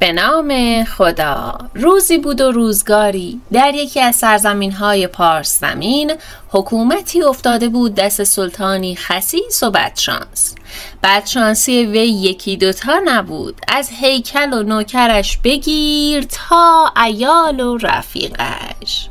به نام خدا. روزی بود و روزگاری در یکی از سرزمین‌های پارس زمین حکومتی افتاده بود دست سلطانی خسیس و بدشانس. بدشانسی وی یکی دوتا نبود، از هیکل و نوکرش بگیر تا عیال و رفیقش.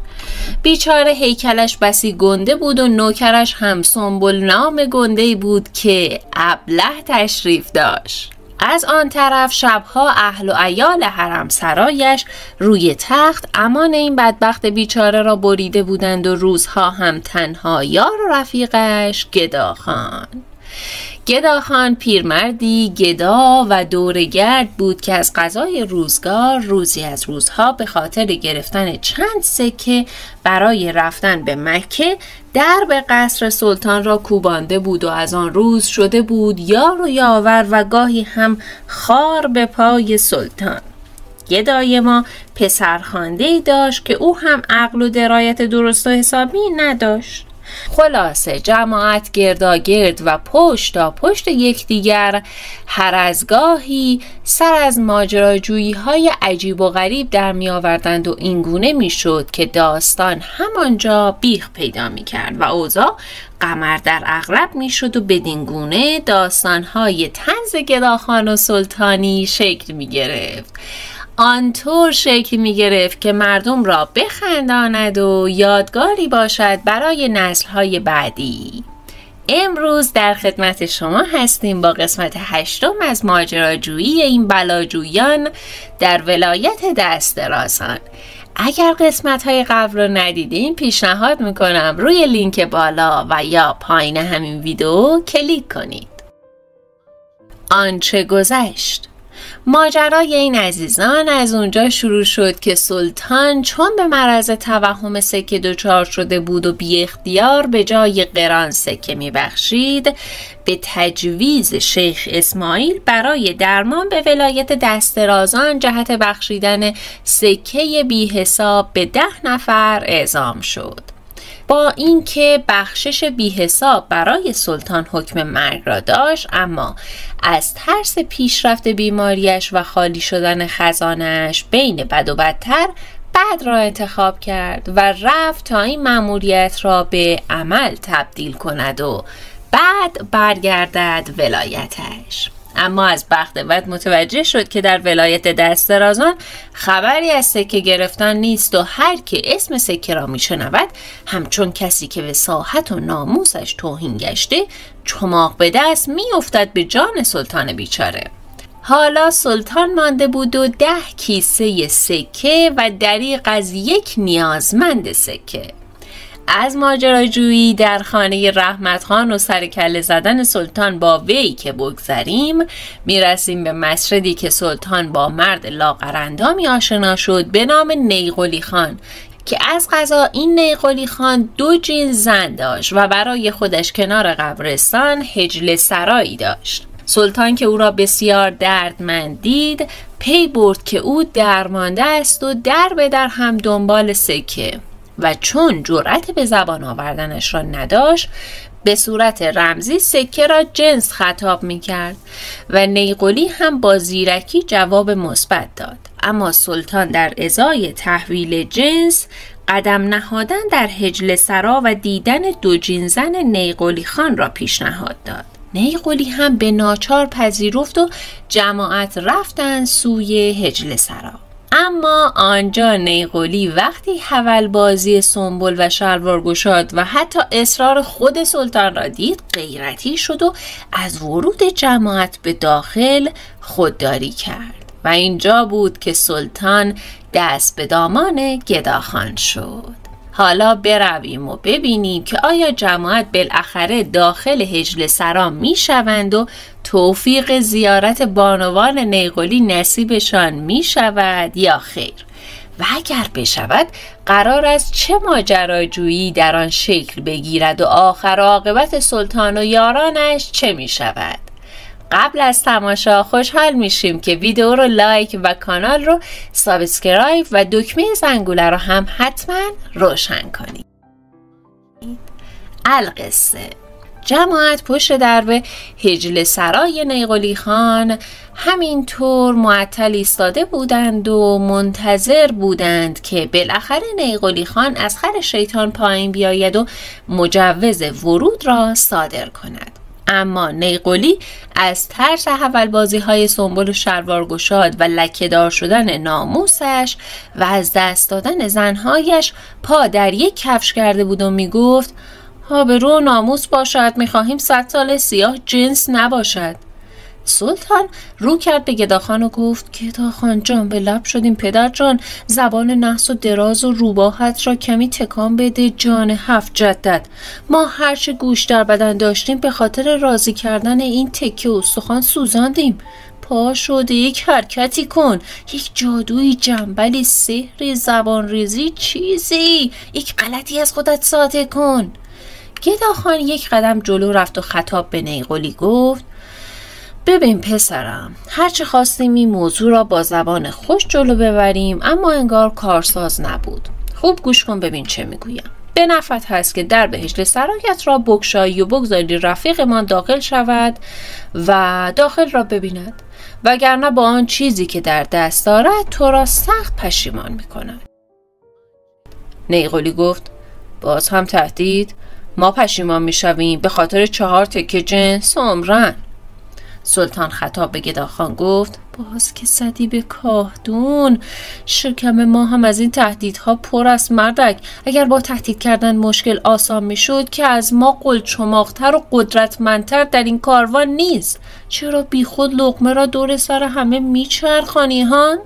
بیچاره هیکلش بسی گنده بود و نوکرش هم سنبل نام گنده‌ای بود که ابله تشریف داشت. از آن طرف شبها اهل و عیال حرم سرایش روی تخت امان این بدبخت بیچاره را بریده بودند و روزها هم تنها یار و رفیقش گداخان پیرمردی گدا و دورگرد بود که از قضای روزگار روزی از روزها به خاطر گرفتن چند سکه برای رفتن به مکه درب قصر سلطان را کوبانده بود و از آن روز شده بود یار و یاور و گاهی هم خار به پای سلطان. گدای ما پسرخوانده‌ای داشت که او هم عقل و درایت درست و حسابی نداشت. خلاصه جماعت گرداگرد و پشت تا پشت یکدیگر هر از گاهی سر از ماجراجویی های عجیب و غریب در می آوردند و اینگونه می شد که داستان همانجا بیخ پیدا می کرد و اوضاع قمر در عقرب می شد و بدینگونه داستان های طنز گداخان و سلطانی شکل می گرفت. آنطور شکل می گرفت که مردم را بخنداند و یادگاری باشد برای نسل‌های بعدی. امروز در خدمت شما هستیم با قسمت 8 از ماجراجویی این بلاجویان در ولایت دست درازان. اگر قسمت‌های قبل رو ندیدین پیشنهاد میکنم روی لینک بالا و یا پایین همین ویدیو کلیک کنید. آنچه گذشت. ماجرای این عزیزان از اونجا شروع شد که سلطان چون به مرض توهم سکه دچار شده بود و بی اختیار به جای قران سکه میبخشید، به تجویز شیخ اسماعیل برای درمان به ولایت دست درازان جهت بخشیدن سکه بی حساب به 10 نفر اعزام شد. با اینکه بخشش بی حساب برای سلطان حکم مرگ را داشت، اما از ترس پیشرفت بیماریش و خالی شدن خزانه‌اش بین بد و بدتر بد را انتخاب کرد و رفت تا این مأموریت را به عمل تبدیل کند و بعد برگردد ولایتش. اما از بخت بد متوجه شد که در ولایت دست درازان خبری از سکه گرفتن نیست و هر که اسم سکه را میشنود همچون کسی که وساحت و ناموسش توهین گشته چماق به دست میافتد به جان سلطان بیچاره. حالا سلطان مانده بود و 10 کیسه سکه و دریغ از یک نیازمند سکه. از ماجراجویی در خانه رحمت خان و سرکله زدن سلطان با وی که بگذریم، میرسیم به مشهدی که سلطان با مرد لاغرندامی آشنا شد به نام نیقلی خان که از قضا این نیقلی خان 2 جین زن داشت و برای خودش کنار قبرستان حجله سرایی داشت. سلطان که او را بسیار دردمند دید پی برد که او درمانده است و در به در هم دنبال سکه و چون جرأت به زبان آوردنش را نداشت به صورت رمزی سکه را جنس خطاب می کرد و نیقلی هم با زیرکی جواب مثبت داد. اما سلطان در ازای تحویل جنس قدم نهادن در حجله سرا و دیدن 2 جین زن نیقلی خان را پیشنهاد داد. نیقلی هم به ناچار پذیرفت و جماعت رفتند سوی حجله سرا. اما آنجا نیقلی وقتی حولبازی سنبل و شلوار گشاد و حتی اصرار خود سلطان را دید غیرتی شد و از ورود جماعت به داخل خودداری کرد و اینجا بود که سلطان دست به دامان گداخان شد. حالا برویم و ببینیم که آیا جماعت بالاخره داخل حجله سرا می شوند و توفیق زیارت بانوان نیقلی نصیبشان می شود یا خیر، و اگر بشود قرار است چه ماجراجویی در آن شکل بگیرد و آخر عاقبت سلطان و یارانش چه می شود. قبل از تماشا خوشحال میشیم که ویدیو رو لایک و کانال رو سابسکرایب و دکمه زنگوله رو هم حتما روشن کنید. القصه. جماعت پشت درب حجله سرای نیقلی خان همینطور معطل ایستاده بودند و منتظر بودند که بالاخره نیقلی خان از خر شیطان پایین بیاید و مجوز ورود را صادر کند. اما نیقلی از ترس حولبازی های سنبل و شلوار گشاد و لکه‌دار شدن ناموسش و از دست دادن زنهایش پا در یک کفش کرده بود و می گفت آبرو و ناموس باشد، می خواهیم 100 سال سیاه جنس نباشد. سلطان رو کرد به گداخان و گفت گداخان جان به لب شدیم پدر جان، زبان نحس و دراز و روباهت را کمی تکان بده جان 7 جدت. ما هرچه گوش در بدن داشتیم به خاطر راضی کردن این تکه استخوان سوزاندیم. پا شده یک حرکتی کن، یک جادویی، جنبلی، سحری، زبان ریزی، چیزی، یک غلطی از خودت ساطع کن. گداخان یک قدم جلو رفت و خطاب به نیقلی گفت ببین پسرم، هرچه خواستیم این موضوع را با زبان خوش جلو ببریم اما انگار کارساز نبود. خوب گوش کن ببین چه میگویم. به نفعت هست که در بهشت سرایت را بگشایی و بگذاری رفیقمان داخل شود و داخل را ببیند، وگرنه با آن چیزی که در دست دارد تو را سخت پشیمان میکند. نیقلی گفت باز هم تهدید؟ ما پشیمان میشویم به خاطر 4 تکه جنس عمرن. سلطان خطاب به گداخان گفت باز که زدی به کاهدون. شکم ما هم از این تهدیدها پر است مردک. اگر با تهدید کردن مشکل آسان میشد که از ما قلچماقتر و قدرتمندتر در این کاروان نیست. چرا بی خود لقمه را دور سر همه میچرخانی هان؟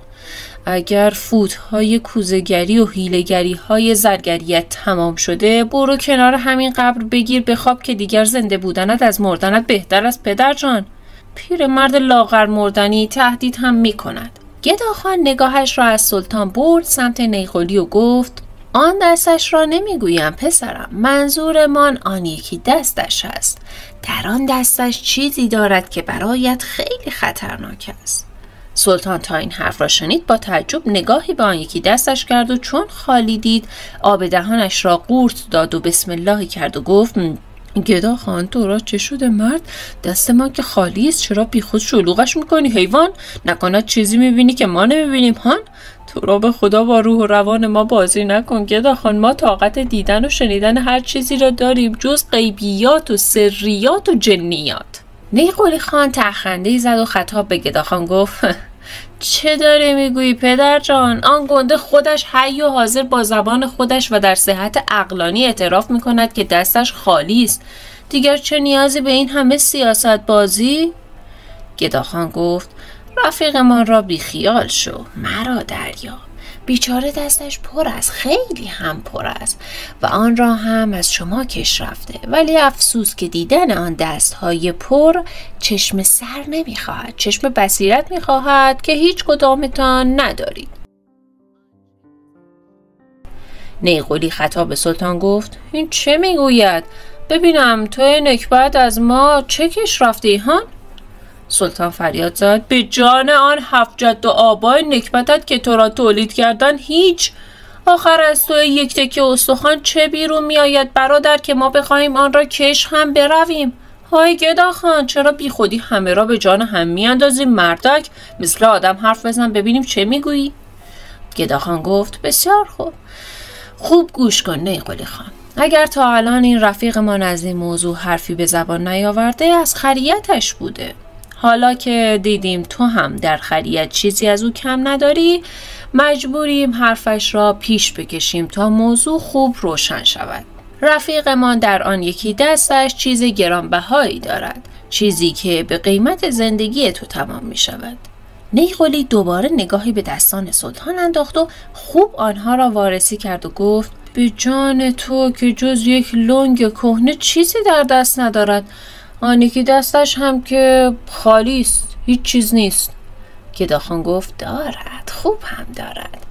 اگر فوتهای کوزه‌گری و حیله‌گری های زرگریت تمام شده برو کنار همین قبر بگیر بخواب که دیگر زنده بودنت از مردنت بهتر است پدر جان. پیرمرد لاغر مردنی تهدید هم می کند. گداخان نگاهش را از سلطان برد سمت نیقلی و گفت آن دستش را نمی گویم پسرم، منظورمان آن یکی دستش است. در آن دستش چیزی دارد که برایت خیلی خطرناک است. سلطان تا این حرف را شنید با تعجب نگاهی به آن یکی دستش کرد و چون خالی دید آب دهانش را قورت داد و بسم الله کرد و گفت گداخان تو را چه شده مرد؟ دست ما که خالی است، چرا بی خود شلوغش میکنی حیوان؟ نکند چیزی میبینی که ما نمیبینیم هان؟ تو را به خدا با روح و روان ما بازی نکن گداخان، ما طاقت دیدن و شنیدن هر چیزی را داریم جز غیبیات و سریات و جنیات. نیقلی خان تخنده‌ای زد و خطاب به گداخان گفت چه داری میگویی پدر جان؟ آن گنده خودش حی و حاضر با زبان خودش و در صحت عقلانی اعتراف میکند که دستش خالی است. دیگر چه نیازی به این همه سیاست بازی؟ گداخان گفت رفیقمان را بی خیال شو، مرا دریاب. بیچاره دستش پر است، خیلی هم پر است و آن را هم از شما کش رفته، ولی افسوس که دیدن آن دستهای پر چشم سر نمیخواهد، چشم بصیرت میخواهد که هیچ کدامتان ندارید. نیقلی خطاب به سلطان گفت این چه میگوید؟ ببینم تو نکبت از ما چه کش رفته هان؟ سلطان فریاد زد به جان آن 7 جد و آبای نکبتت که تو را تولید کردن هیچ. آخر از تو یک تکه استخوان چه بیرون می آید برادر که ما بخواهیم آن را کش هم برویم؟ های گداخان چرا بی خودی همه را به جان هم می اندازیم مردک؟ مثل آدم حرف بزن ببینیم چه می گویی؟ گداخان گفت بسیار خوب گوش کن نیقلی خان. اگر تا الان این رفیقمان از این موضوع حرفی به زبان نیاورده از خریتش بوده. حالا که دیدیم تو هم در خریت چیزی از او کم نداری مجبوریم حرفش را پیش بکشیم تا موضوع خوب روشن شود. رفیقمان در آن یکی دستش چیز گرانبهایی دارد، چیزی که به قیمت زندگی تو تمام می شود. نیقلی دوباره نگاهی به دستان سلطان انداخت و خوب آنها را وارسی کرد و گفت به جان تو که جز یک لنگ کهنه چیزی در دست ندارد. آن یکی دستش هم که خالی است، هیچ چیز نیست. گداخان گفت دارد، خوب هم دارد.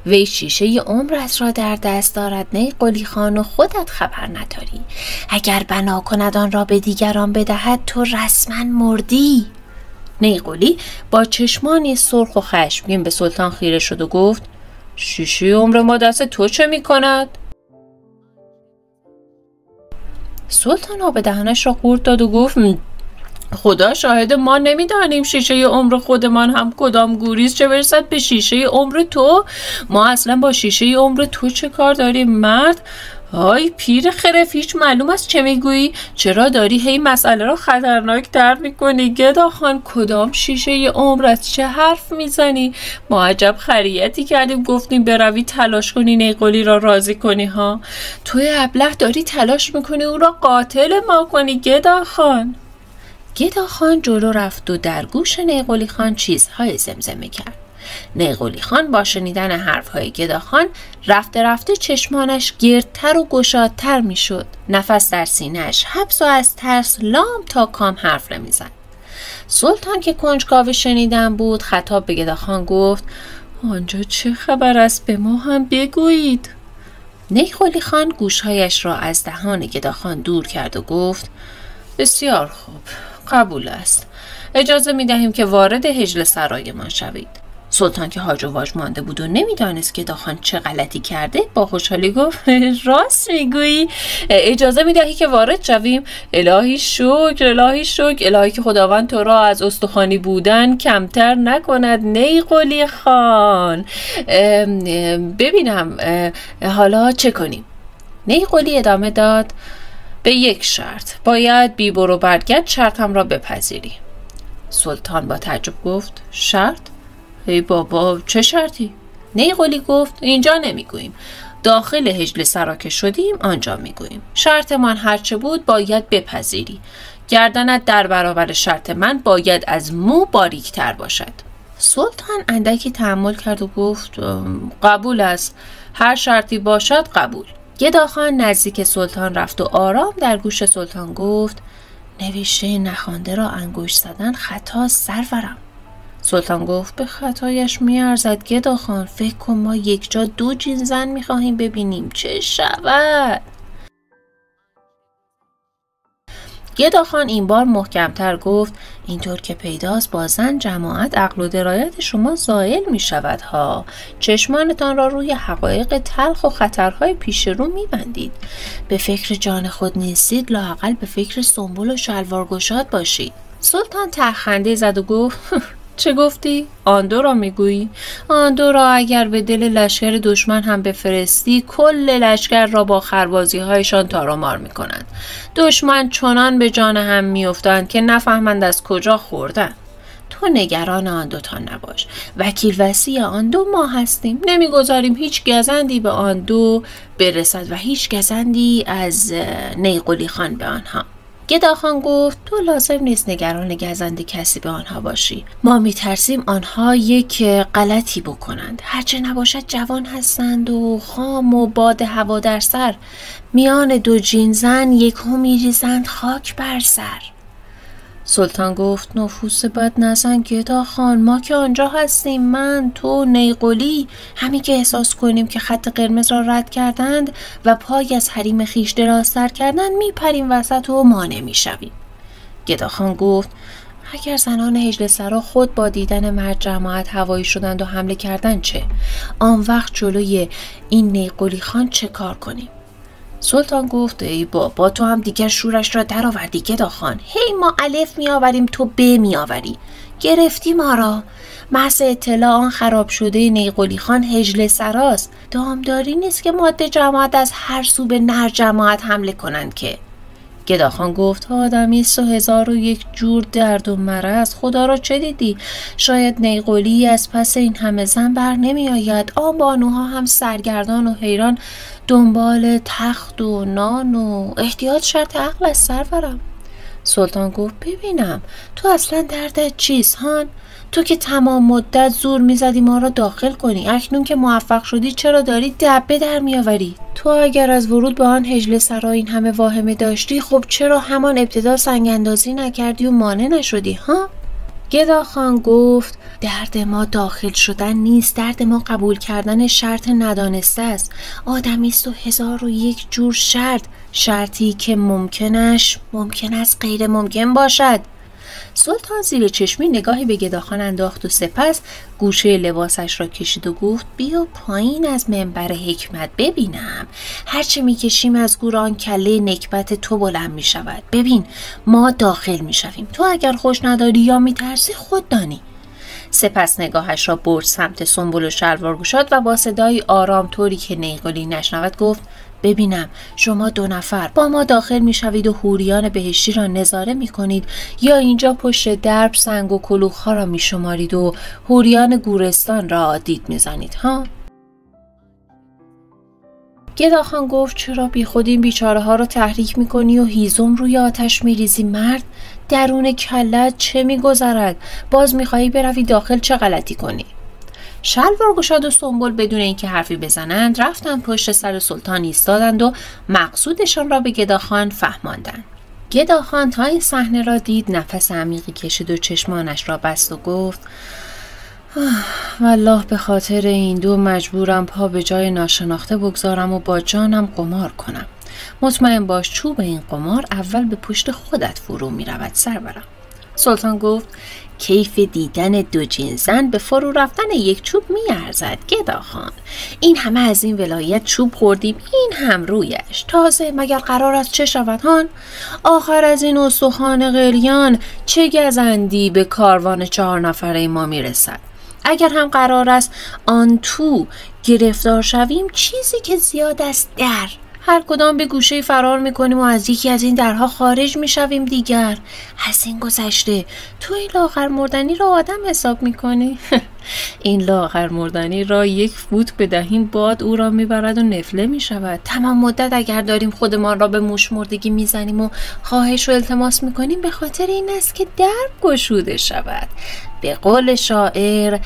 وی شیشه عمرت را در دست دارد نیقلی خان و خودت خبر نداری. اگر بنا کند آن را به دیگران بدهد تو رسما مردی. نیقلی با چشمانی سرخ و خشمگین به سلطان خیره شد و گفت شیشه عمر ما دست تو چه می کند؟ سلطان آب دهنش را قورت داد و گفت خدا شاهد ما نمیدانیم شیشه عمر خودمان هم کدام گوریست، چه برسد به شیشه عمر تو. ما اصلا با شیشه عمر تو چه کار داریم مرد؟ های پیر خرف، هیچ معلوم است چه میگویی؟ چرا داری هی مسئله را خطرناک تر میکنی؟ گدا خان کدام شیشه عمر است؟ چه حرف میزنی؟ ما عجب خریتی کردیم گفتیم بروی تلاش کنی نیقلی را راضی کنی ها. توی ابله داری تلاش میکنی او را قاتل ما کنی گدا خان. گدا خان جلو رفت و در گوش نیقلی خان چیزهای زمزمه کرد. نیقلی خان با شنیدن حرفهای گدا خان رفته رفته چشمانش گردتر و گشادتر می شد. نفس در سینه‌اش حبس و از ترس لام تا کام حرف نمی‌زد. سلطان که کنجکاو شنیدن بود خطاب به گدا خان گفت آنجا چه خبر است؟ به ما هم بگویید. نیقلی خان گوشهایش را از دهان گدا خان دور کرد و گفت بسیار خوب، قبول است. اجازه می دهیم که وارد حجله سرایمان شوید. سلطان که هاج و واج مانده بود و نمیدانست گدا خان چه غلطی کرده با خوشحالی گفت راست میگویی، اجازه میدهی که وارد شویم؟ الهی شکر، الهی شکر، الهی که خداوند تو را از استخوانی بودن کمتر نکند نیقلی خان. ببینم حالا چه کنیم؟ نیقلی ادامه داد به یک شرط، باید بی برو برگرد شرطم را بپذیری. سلطان با تعجب گفت شرط؟ ای بابا چه شرطی؟ نیقلی گفت اینجا نمیگوییم، داخل حجله سرا که شدیم آنجا میگوییم. شرط من هرچه بود باید بپذیری. گردنت در برابر شرط من باید از مو باریکتر باشد. سلطان اندکی تأمل کرد و گفت قبول است، هر شرطی باشد قبول. گدا خان نزدیک سلطان رفت و آرام در گوش سلطان گفت نوشته نخوانده را انگشت زدن خطاست سرورم. سلطان گفت به خطایش میارزد گدا خان، فکر کن ما یک جا دو جین زن میخواهیم ببینیم چه شود. گدا خان این بار محکمتر گفت اینطور که پیداست با زن جماعت عقل و درایت شما زائل می شود ها. چشمانتان را روی حقایق تلخ و خطرهای پیش رو می بندید. به فکر جان خود نیستید، لااقل به فکر سنبل و شلوار گشاد باشید. سلطان تخنده زد و گفت چه گفتی؟ آن دو را میگویی؟ آن دو را اگر به دل لشکر دشمن هم بفرستی کل لشکر را با خربازی هایشان تارمار میکنند. دشمن چنان به جان هم میافتند که نفهمند از کجا خوردند. تو نگران آن دوتان نباش، وکیل وصی آن دو ما هستیم. نمیگذاریم هیچ گزندی به آن دو برسد و هیچ گزندی از نیقلی خان به آنها. گدا خان گفت تو لازم نیست نگران گزند کسی به آنها باشی. ما میترسیم آنها یک غلطی بکنند. هرچه نباشد جوان هستند و خام و باد هوا در سر. میان دو جین زن یکو میریزند خاک بر سر. سلطان گفت نفوس بد نزن گدا خان، ما که آنجا هستیم، من تو نیقلی، همین که احساس کنیم که خط قرمز را رد کردند و پای از حریم خیش درازتر کردند میپریم وسط و مانع میشویم. گدا خان گفت اگر زنان حجله سرا خود با دیدن مرد جماعت هوایی شدند و حمله کردند چه؟ آن وقت جلوی این نیقلی خان چه کار کنیم؟ سلطان گفت ای بابا تو هم دیگر شورش را در آوردی گدا خان. هی ما الف می آوریم تو ب می آوری. گرفتی ما را. محض اطلاع آن خراب شده نیقلی خان حجله سراست. دامداری نیست که ماده جماعت از هر سو به نر جماعت حمله کنند که. گدا خان گفت آدمیست و 1001 جور درد و مرض. خدا را چه دیدی؟ شاید نیقلی از پس این همه زن بر نمی آید. آن بانوها هم سرگردان و حیران دنبال تخت و نان و احتیاط شرط عقل از سرورم. سلطان گفت ببینم تو اصلا دردت چیست هان؟ تو که تمام مدت زور میزدی ما را داخل کنی، اکنون که موفق شدی چرا داری دبه در میآوری؟ تو اگر از ورود به آن حجله سرا این همه واهمه داشتی، خب چرا همان ابتدا سنگ اندازی نکردی و مانع نشدی ها؟ گدا خان گفت درد ما داخل شدن نیست، درد ما قبول کردن شرط ندانسته است. آدمیست و 1001 جور شرط، شرطی که ممکن است غیر ممکن باشد. سلطان زیر چشمی نگاهی به گداخان انداخت و سپس گوشه لباسش را کشید و گفت بیا پایین از منبر حکمت ببینم. هرچه میکشیم از گور آن کله نکبت تو بلند میشود. ببین ما داخل میشویم، تو اگر خوش نداری یا میترسی خود دانی. سپس نگاهش را برد سمت سنبل و شلوار گشاد و با صدای آرام طوری که نیقلی نشنود گفت ببینم شما 2 نفر با ما داخل میشوید و حوریان بهشتی را نظاره میکنید یا اینجا پشت درب سنگ و کلوخ‌ها را میشمارید و حوریان گورستان را دید میزنید ها؟ گداخان گفت چرا بی خود این بیچاره ها رو تحریک میکنی و هیزم روی آتش میریزی مرد؟ درون کلت چه میگذرد؟ باز میخوایی بروی داخل چه غلطی کنی؟ شلوار گشاد و سنبل بدون اینکه حرفی بزنند رفتند پشت سر سلطان ایستادند و مقصودشان را به گداخان فهماندند. گداخان تا این صحنه را دید نفس عمیقی کشید و چشمانش را بست و گفت والله به خاطر این 2 مجبورم پا به جای ناشناخته بگذارم و با جانم قمار کنم. مطمئن باش چوب این قمار اول به پشت خودت فرو می رود سرورم. سلطان گفت کیف دیدن 2 جین زن به فرو رفتن یک چوب می ارزد گداخان. این همه از این ولایت چوب خوردیم، این هم رویش. تازه مگر قرار است چه شود هان؟ آخر از این استخوان قلیان چه گزندی به کاروان 4 نفره ما می رسد؟ اگر هم قرار است آن تو گرفتار شویم چیزی که زیاد است در هر کدام به گوشه فرار میکنیم و از یکی از این درها خارج میشویم دیگر. از این گذشته تو این لاغر مردنی را آدم حساب میکنی؟ این لاغر مردنی را 1 فوت بدهیم باد او را میبرد و نفله میشود. تمام مدت اگر داریم خودمان را به موش مردگی میزنیم و خواهش و التماس میکنیم به خاطر این است که درب گشوده شود. به قول شاعر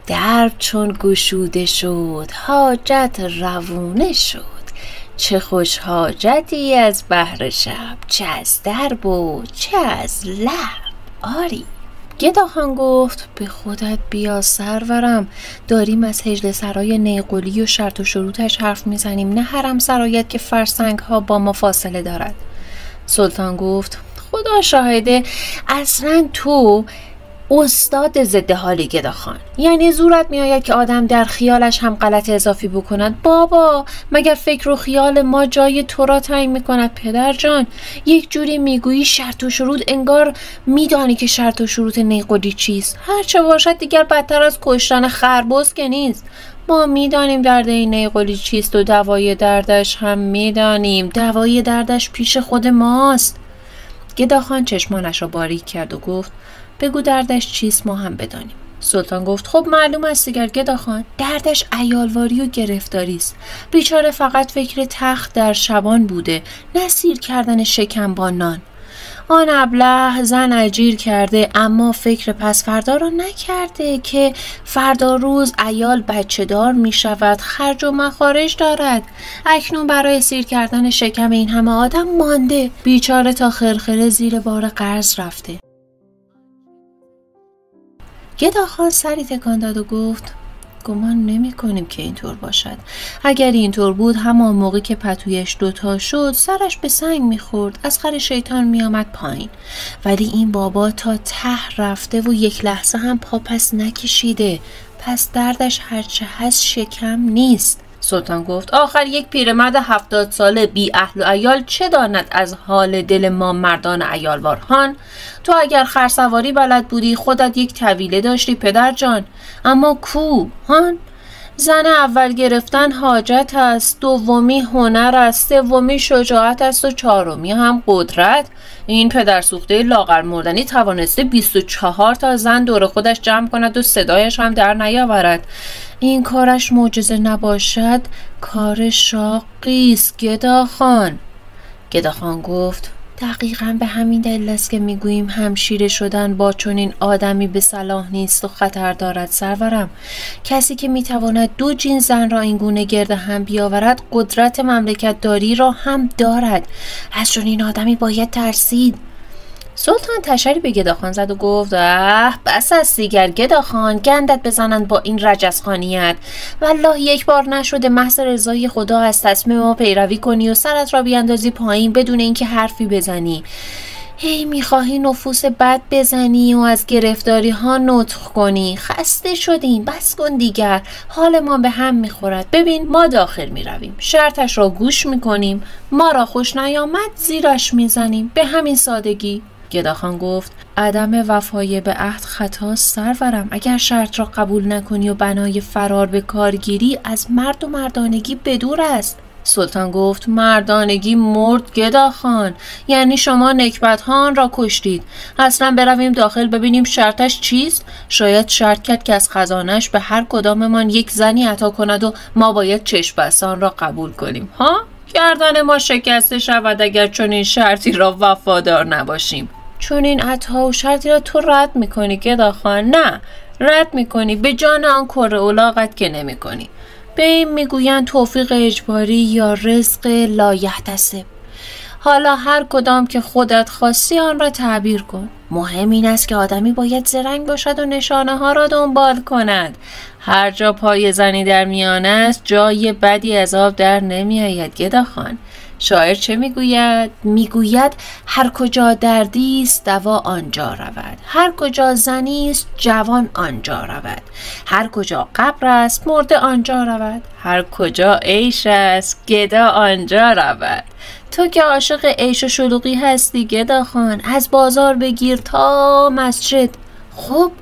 درب چون گشوده شد حاجت روونه شد. چه خوش حاجتی از بحر شب، چه از درب و چه از لب. آری. گداخان گفت به خودت بیا سرورم، داریم از هجله سرای نیقلی و شرط و شروطش حرف میزنیم، نه حرم سرایت که فرسنگ ها با ما فاصله دارد. سلطان گفت خدا شاهده اصلا تو استاد ضد حالی گداخان. یعنی زورت میآید که آدم در خیالش هم غلط اضافی بکند. بابا مگر فکر و خیال ما جای تو را تعیین میکند پدر جان؟ یک جوری میگویی شرط و شروط انگار میدانی که شرط و شروط نیقلی چیست. هرچه باشد دیگر بدتر از کشتن خربز که نیست. ما میدانیم درد این نیقلی چیست و دوای دردش هم میدانیم. دوای دردش پیش خود ماست. گداخان چشمانش را باریک کرد و گفت بگو دردش چیست ما هم بدانیم. سلطان گفت خب معلوم است دیگر گداخان، دردش عیالواری و گرفتاری است. بیچاره فقط فکر تخت در شبان بوده، نه سیر کردن شکم با نان. آن ابله زن اجیر کرده اما فکر پس فردا را نکرده که فردا روز عیال بچه دار می شود، خرج و مخارج دارد. اکنون برای سیر کردن شکم این همه آدم مانده. بیچاره تا خرخره زیر بار قرض رفته. گداخان سری تکان داد و گفت گمان نمی کنیم که اینطور باشد. اگر اینطور بود همان موقع که پتویش 2 شد سرش به سنگ میخورد، از خر شیطان میآمد پایین. ولی این بابا تا ته رفته و 1 لحظه هم پا پس نکشیده، پس دردش هرچه هست شکم نیست. سلطان گفت آخر یک پیرمرد 70 ساله بی اهل و عیال چه داند از حال دل ما مردان عیالوار هان؟ تو اگر خرسواری بلد بودی خودت یک طویله داشتی پدر جان، اما کو هان؟ زن اول گرفتن حاجت است، دومی هنر است، سومی شجاعت است و 4می هم قدرت. این پدر سوخته لاغر مردنی توانسته 24 تا زن دور خودش جمع کند و صدایش هم در نیاورد. این کارش معجزه نباشد کار شاقی است گداخان. گداخان گفت دقیقاً به همین دلیل است که میگوییم همشیره شدن با چنین آدمی به صلاح نیست و خطر دارد سرورم. کسی که میتواند 2 جین زن را این گونه گرد هم بیاورد قدرت مملکت داری را هم دارد. از چنین آدمی باید ترسید. سلطان تشری به گداخان زد و گفت بس است دیگر گداخان، گندت بزنند با این رجزخانیت. والله 1 بار نشده محض رضای خدا از تصمیم ما پیروی کنی و سرت را بیاندازی پایین بدون اینکه حرفی بزنی. هی میخواهی نفوس بد بزنی و از گرفتاری ها نطق کنی. خسته شدیم، بس کن دیگر، حال ما به هم میخورد. ببین ما داخل میرویم، شرطش را گوش میکنیم، ما را خوش نیامد زیرش میزنیم، به همین سادگی. گداخان گفت عدم وفای به عهد خطاست سرورم. اگر شرط را قبول نکنی و بنای فرار به کارگیری، از مرد و مردانگی بدور است. سلطان گفت مردانگی مرد گداخان، یعنی شما نکبت‌هان را کشتید. اصلا برویم داخل ببینیم شرطش چیست؟ شاید شرط کرد که از خزانش به هر کداممان یک زنی عطا کند و ما باید چشم بستان را قبول کنیم. ها؟ گردن ما شکسته شود اگر چون این شرطی را وفادار نباشیم. چون این عطا و شرطی را تو رد میکنی گداخان؟ نه، رد میکنی، به جان آن کره اولاغت که نمیکنی. به این میگویند توفیق اجباری یا رزق لایحتسب. حالا هر کدام که خودت خواستی آن را تعبیر کن. مهم این است که آدمی باید زرنگ باشد و نشانه ها را دنبال کند. هر جا پای زنی در میان است جای بدی از آب در نمی آید گداخان. شاعر چه میگوید؟ میگوید هر کجا دردی است دوا آنجا رود، هر کجا زنی است جوان آنجا رود، هر کجا قبر است مرده آنجا رود، هر کجا عیش است گدا آنجا رود. تو که عاشق عیش و شلوغی هستی گداخان، از بازار بگیر تا مسجد. خب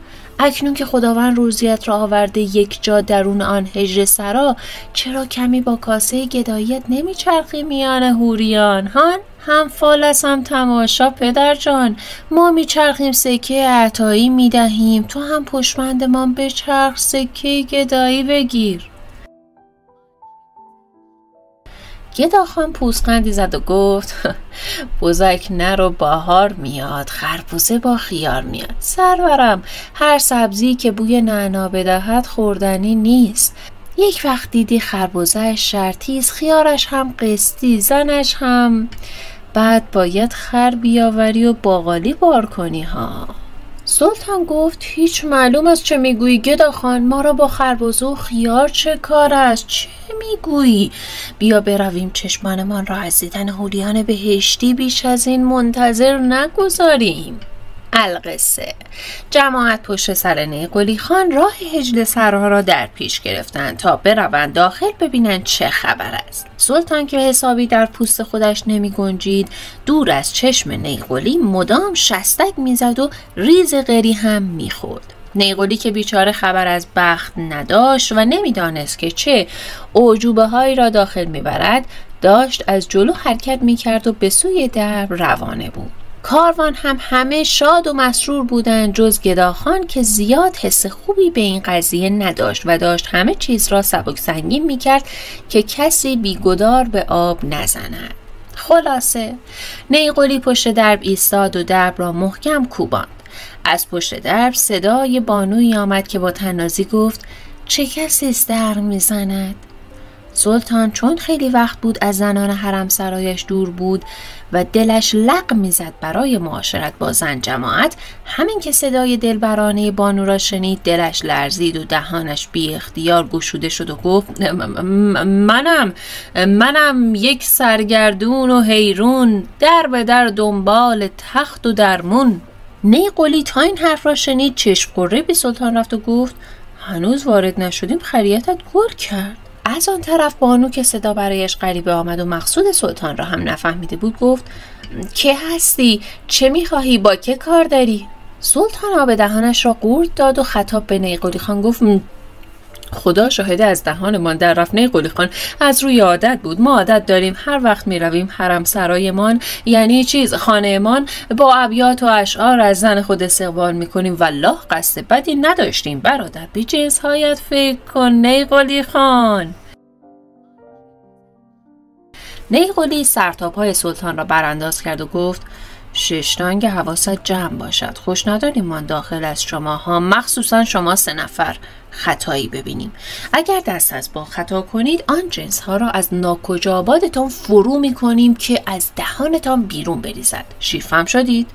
اکنون که خداوند روزیت را آورده یک جا درون آن هجر سرا، چرا کمی با کاسه گداییت نمیچرخی میان حوریان؟ هان هم فالس هم تماشا پدر جان، ما میچرخیم سکه عطایی میدهیم، تو هم پشمندمان بچرخ سکه گدایی بگیر. گداخان پوزخندی زد و گفت بزک نر و بهار میاد، خربوزه با خیار میاد. سرورم هر سبزی که بوی نعنا بدهد خوردنی نیست. یک وقت دیدی خربوزهش شرطیست، خیارش هم قسطی، زنش هم. بعد باید خر بیاوری و باقالی بار کنی ها. سلطان گفت هیچ معلوم است چه میگویی گداخان، ما را با خربزه و خیار چه کار است؟ چه میگویی؟ بیا برویم چشمانمان را از دیدن حوریان بهشتی بیش از این منتظر نگذاریم. القصه جماعت پشت سر نیقلی خان راه هجل سرها را در پیش گرفتند تا بروند داخل ببینند چه خبر است. سلطان که حسابی در پوست خودش نمی گنجید، دور از چشم نیقلی مدام شستک میزد و ریز غری هم میخورد. نیقلی که بیچاره خبر از بخت نداشت و نمیدانست که چه اعجوبه هایی را داخل میبرد، داشت از جلو حرکت میکرد و به سوی درب روانه بود. کاروان هم همه شاد و مسرور بودند جز گداخان که زیاد حس خوبی به این قضیه نداشت و داشت همه چیز را سبک سنگین میکرد که کسی بیگدار به آب نزند. خلاصه نیقلی پشت درب ایستاد و درب را محکم کوباند. از پشت درب صدای بانویی آمد که با طنازی گفت چه کسی است در میزند؟ سلطان چون خیلی وقت بود از زنان حرم سرایش دور بود و دلش لق میزد برای معاشرت با زن جماعت، همین که صدای دلبرانه بانو را شنید دلش لرزید و دهانش بی اختیار گشوده شد و گفت منم یک سرگردون و حیرون، در به در دنبال تخت و درمون. نیقلی تا این حرف را شنید چشم قره به سلطان رفت و گفت هنوز وارد نشدیم خریتت گل کرد. از آن طرف بانو که صدا برایش غریبه آمد و مقصود سلطان را هم نفهمیده بود گفت که هستی؟ چه میخواهی؟ با که کار داری؟ سلطان آب دهانش را قورت داد و خطاب به نیقلی خان گفت خدا شاهده از دهانمان در رفت نیقلی خان، از روی عادت بود. ما عادت داریم هر وقت می رویم حرم سرایمان یعنی خانهمان با ابیات و اشعار از زن خود استقبال می کنیم. والله قصد بدی نداشتیم برادر، به جنسهایت فکر کن نیقلی خان. نیقلی سر تا پای سلطان را برانداز کرد و گفت ششتانگ حواست جمع باشد، خوش نداریم ما داخل از شما ها، مخصوصا شما 3 نفر خطایی ببینیم. اگر دست از با خطا کنید آن جنس ها را از ناکجابادتان فرو می کنیم که از دهانتان بیرون بریزد. شیرفهم شدید؟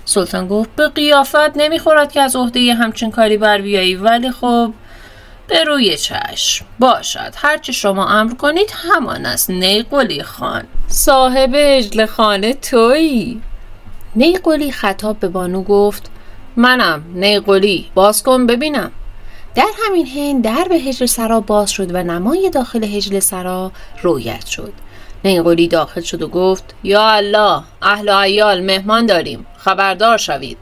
سلطان گفت به قیافت نمیخورد که از عهده همچین کاری بر بیایی، ولی خب به روی چشم باشد، هرچی شما امر کنید همان است نیقلی خان. صاحب اجل خانه تویی. نیقلی خطاب به بانو گفت منم نیقلی، باز کن ببینم. در همین حین در به حجله سرا باز شد و نمای داخل حجله سرا رویت شد. نیقلی داخل شد و گفت یا الله، اهل و عیال مهمان داریم، خبردار شوید.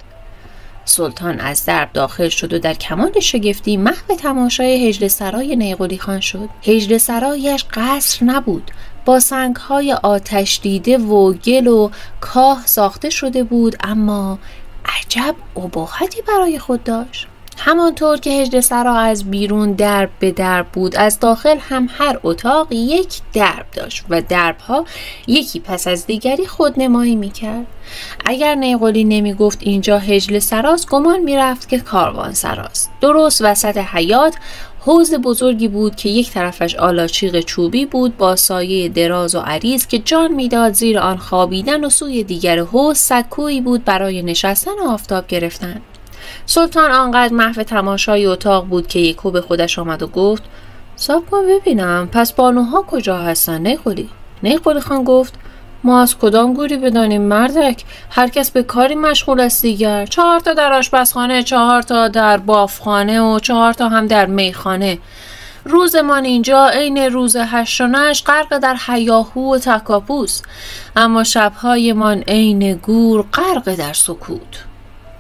سلطان از درب داخل شد و در کمال شگفتی محو تماشای حجله سرای نیقلی خان شد. حجله سرایش قصر نبود، با سنگ‌های آتش دیده و گل و کاه ساخته شده بود، اما عجب ابهتی برای خود داشت. همانطور که حجله سرا از بیرون درب به درب بود، از داخل هم هر اتاق یک درب داشت و دربها یکی پس از دیگری خودنمایی میکرد. اگر نیقلی نمیگفت اینجا حجله سراست، گمان میرفت که کاروان سراست. درست وسط حیاط حوض بزرگی بود که یک طرفش آلاچیق چوبی بود با سایه دراز و عریض که جان میداد زیر آن خوابیدن، و سوی دیگر حوض سکویی بود برای نشستن و آفتاب گرفتن. سلطان آنقدر محو تماشای اتاق بود که یکو به خودش آمد و گفت صبر کن ببینم، پس بانوها کجا هستن نیقلی؟ نیقلی خان گفت ما از کدام گوری بدانیم مردک، هر کس به کاری مشغول است دیگر. 4 تا در آشپزخانه، 4 تا در بافخانه و 4 تا هم در میخانه. روزمان اینجا عین روز هشت و نشت غرق در هیاهو و تکاپوست، اما شبهایمان عین گور غرق در سکوت.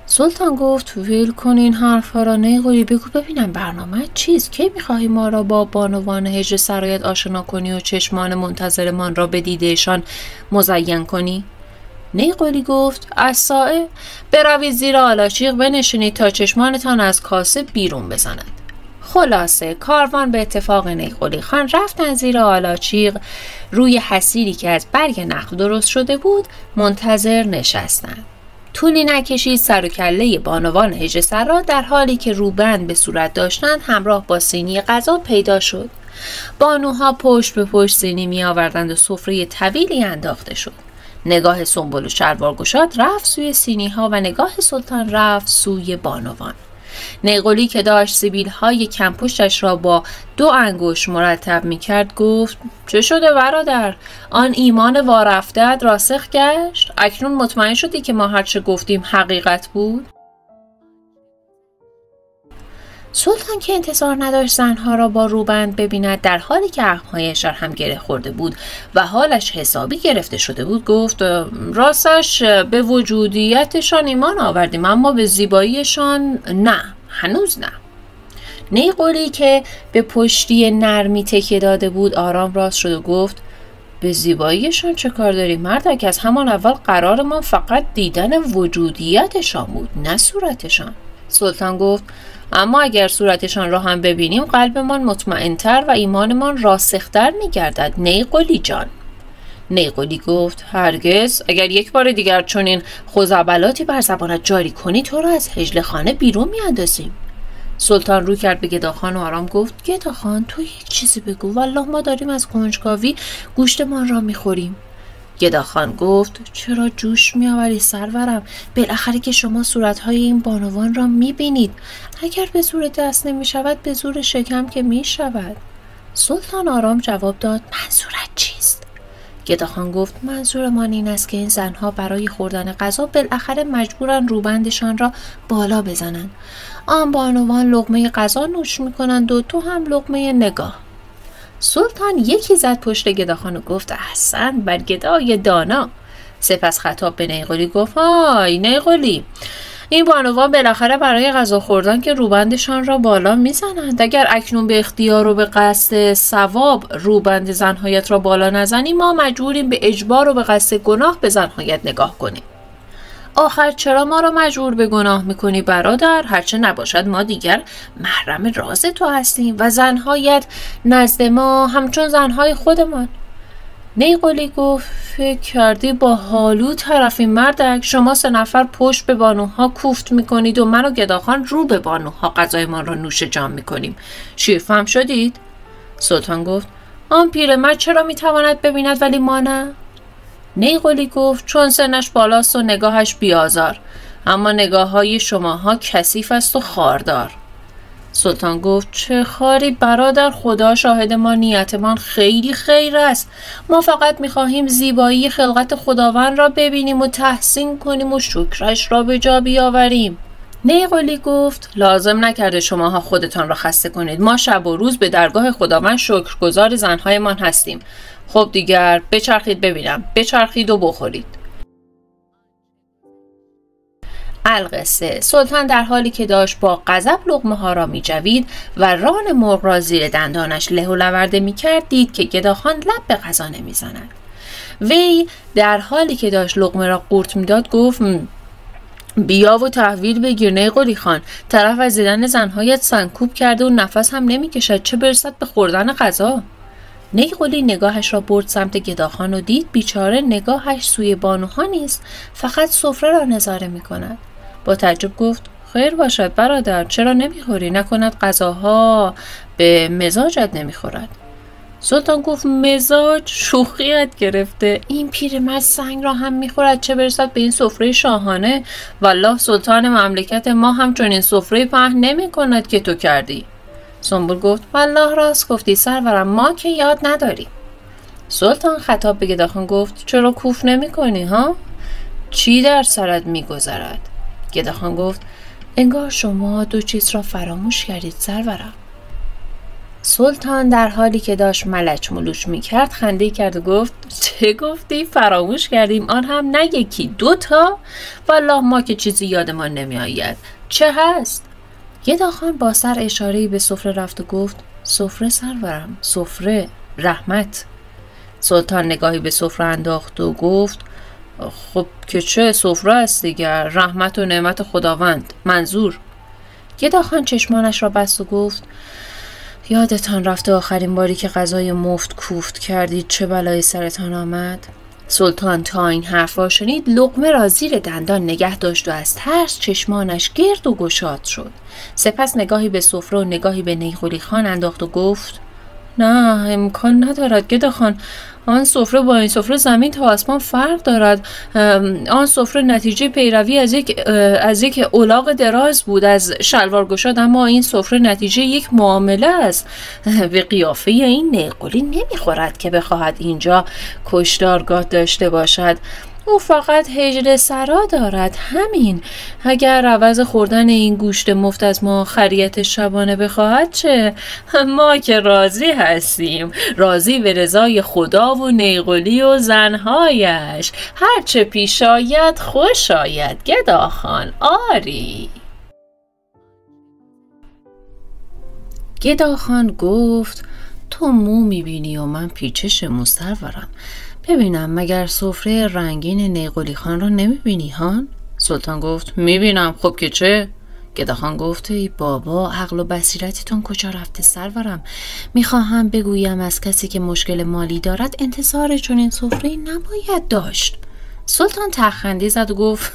سلطان گفت ویل کن این حرفا را نیقلی، بگو ببینم برنامه چیست؟ کی میخواهی ما را با بانوان حجله سرایت آشنا کنی و چشمان منتظرمان را به دیدهشان مزین کنی؟ نیقلی گفت از سایه بروید زیر آلاچیق بنشینید تا چشمانتان از کاسه بیرون بزند. خلاصه کاروان به اتفاق نیقلی خان رفتن زیر آلاچیق، روی حصیری که از برگ نخل درست شده بود منتظر نشستند. طولی نکشید سر و کله بانوان حجله سرا در حالی که روبند به صورت داشتند همراه با سینی غذا پیدا شد. بانوها پشت به پشت سینی می آوردند و سفره طویلی انداخته شد. نگاه سنبل و شلوارگشاد رفت سوی سینی ها و نگاه سلطان رفت سوی بانوان. نیقلی که داشت سیبیل های کمپشتش را با 2 انگشت مرتب می کرد گفت چه شده برادر؟ آن ایمان وارفتت راسخ گشت؟ اکنون مطمئن شدی که ما هرچه گفتیم حقیقت بود؟ سلطان که انتظار نداشت زنها را با روبند ببیند، در حالی که اخمهایش هم گره خورده بود و حالش حسابی گرفته شده بود گفت راستش به وجودیتشان ایمان آوردیم، اما به زیباییشان نه، هنوز نه. نیقلی که به پشتی نرمی تکیه داده بود آرام راست شد و گفت به زیباییشان چه کار داری مردک؟ از همان اول قرار ما فقط دیدن وجودیتشان بود، نه صورتشان. سلطان گفت اما اگر صورتشان را هم ببینیم قلبمان مطمئن‌تر و ایمانمان راسختر می‌گردد نیقلی جان. نیقلی گفت هرگز، اگر یک بار دیگر چنین خزعبلاتی بر زبانت جاری کنی تو را از حجله خانه بیرون می‌اندازیم. سلطان رو کرد به گداخان و آرام گفت گداخان تو یک چیزی بگو، والله ما داریم از کنجکاوی گوشتمان را می‌خوریم. گداخان گفت چرا جوش می‌آوری سرورم؟ بالاخره که شما صورت‌های این بانوان را می‌بینید، اگر به زور دست نمی‌شود به زور شکم که می‌شود. سلطان آرام جواب داد منظورت چیست؟ گداخان گفت منظورمان این است که این زنها برای خوردن غذا بالاخره مجبورن روبندشان را بالا بزنند. آن بانوان لقمه غذا نوش می‌کنند و تو هم لقمه نگاه. سلطان یکی زد پشت گداخان و گفت احسن بر گدای دانا. سپس خطاب به نیقلی گفت های نیقلی، این بانوان بالاخره برای غذا خوردن که روبندشان را بالا میزنند. اگر اکنون به اختیار و به قصد ثواب روبند زنهایت را بالا نزنی، ما مجبوریم به اجبار و به قصد گناه به زنهایت نگاه کنیم. آخر چرا ما را مجبور به گناه میکنی برادر؟ هرچه نباشد ما دیگر محرم راز تو هستیم و زنهایت نزد ما همچون زنهای خودمان. نیقلی گفت فکر کردی با حالو طرفی مردک؟ شما 3 نفر پشت به بانوها کوفت میکنید و من و گداخان رو به بانوها غذایمان را نوش جان میکنیم. شیرفهم شدید؟ سلطان گفت آن پیرمرد چرا میتواند ببیند ولی ما نه؟ نیقلی گفت چون سنش بالاست و نگاهش بیازار، اما نگاه های شماها کثیف است و خاردار. سلطان گفت چه خاری برادر، خدا شاهد ما نیتمان خیلی خیر است. ما فقط می‌خواهیم زیبایی خلقت خداوند را ببینیم و تحسین کنیم و شکرش را به جا بیاوریم. نیقلی گفت لازم نکرده شماها خودتان را خسته کنید. ما شب و روز به درگاه خداوند شکرگزار زنهایمان هستیم. خب دیگر بچرخید ببینم. بچرخید و بخورید. القصه سلطان در حالی که داشت با غضب لقمه ها را می جوید و ران مرغ را زیر دندانش له و لورده می کرد، دید که گداخان لب به غذا نمی زند. وی در حالی که داشت لقمه را قورت می داد گفت بیا و تحویل بگیر نیقلی خان، طرف از دیدن زنهایت سنکوب کرده و نفس هم نمی کشد، چه برسد به خوردن غذا. نیقلی نگاهش را برد سمت گداخان و دید بیچاره نگاهش سوی بانوها نیست، فقط سفره را نظاره می کند. با تعجب گفت خیر باشد برادر، چرا نمیخوری؟ نکند غذاها به مزاجت نمیخورد؟ سلطان گفت مزاج؟ شوخیت گرفته، این پیرمرد سنگ را هم میخورد، چه برسد به این سفره شاهانه. والله سلطان مملکت ما هم چون این سفره پهن نمی کند که تو کردی. سنبل گفت والله راست گفتی سرورم، ما که یاد نداریم. سلطان خطاب به گداخان گفت چرا کوف نمی کنی ها؟ چی در سرت میگذرد؟ گداخان گفت انگار شما دو چیز را فراموش کردید سرورم. سلطان در حالی که داشت ملچ ملوچ میکرد خنده کرد و گفت چه گفتی؟ فراموش کردیم؟ آن هم نه یکی، 2 تا؟ والله ما که چیزی یادمان نمی آید. چه هست؟ گداخان با سر اشاره‌ای به سفره رفت و گفت سفره سرورم، سفره رحمت. سلطان نگاهی به سفره انداخت و گفت خب که چه، سفره است دیگر، رحمت و نعمت خداوند منظور. گداخان چشمانش را بست و گفت یادتان رفته آخرین باری که غذای مفت کوفت کردید چه بلایی سرتان آمد؟ سلطان تا این حرف را شنید لقمه را زیر دندان نگه داشت و از ترس چشمانش گرد و گشاد شد. سپس نگاهی به سفره و نگاهی به نیقلی خان انداخت و گفت نه امکان ندارد گداخان، آن سفره با این سفره زمین تا آسمان فرق دارد. آن سفره نتیجه پیروی از یک الاغ دراز بود از شلوار گشاد، اما این سفره نتیجه یک معامله است. به قیافه این نیقلی نمیخورد که بخواهد اینجا کشتارگاه داشته باشد. او فقط هجر سرا دارد، همین. اگر عوض خوردن این گوشت مفت از ما خریت شبانه بخواهد چه؟ ما که راضی هستیم، راضی به رضای خدا و نیقلی و زنهایش. هرچه پیش آید خوش آید گداخان، آری. گداخان گفت تو مو میبینی و من پیچش مو سرورم. ببینم مگر سفره رنگین نیقلی خان را نمیبینی هان؟ سلطان گفت میبینم. خب که چه؟ گداخان گفت ای بابا، عقل و بصیرتتون کجا رفته سرورم؟ میخواهم بگویم از کسی که مشکل مالی دارد انتظار چنین سفره نباید داشت. سلطان تخندی زد و گفت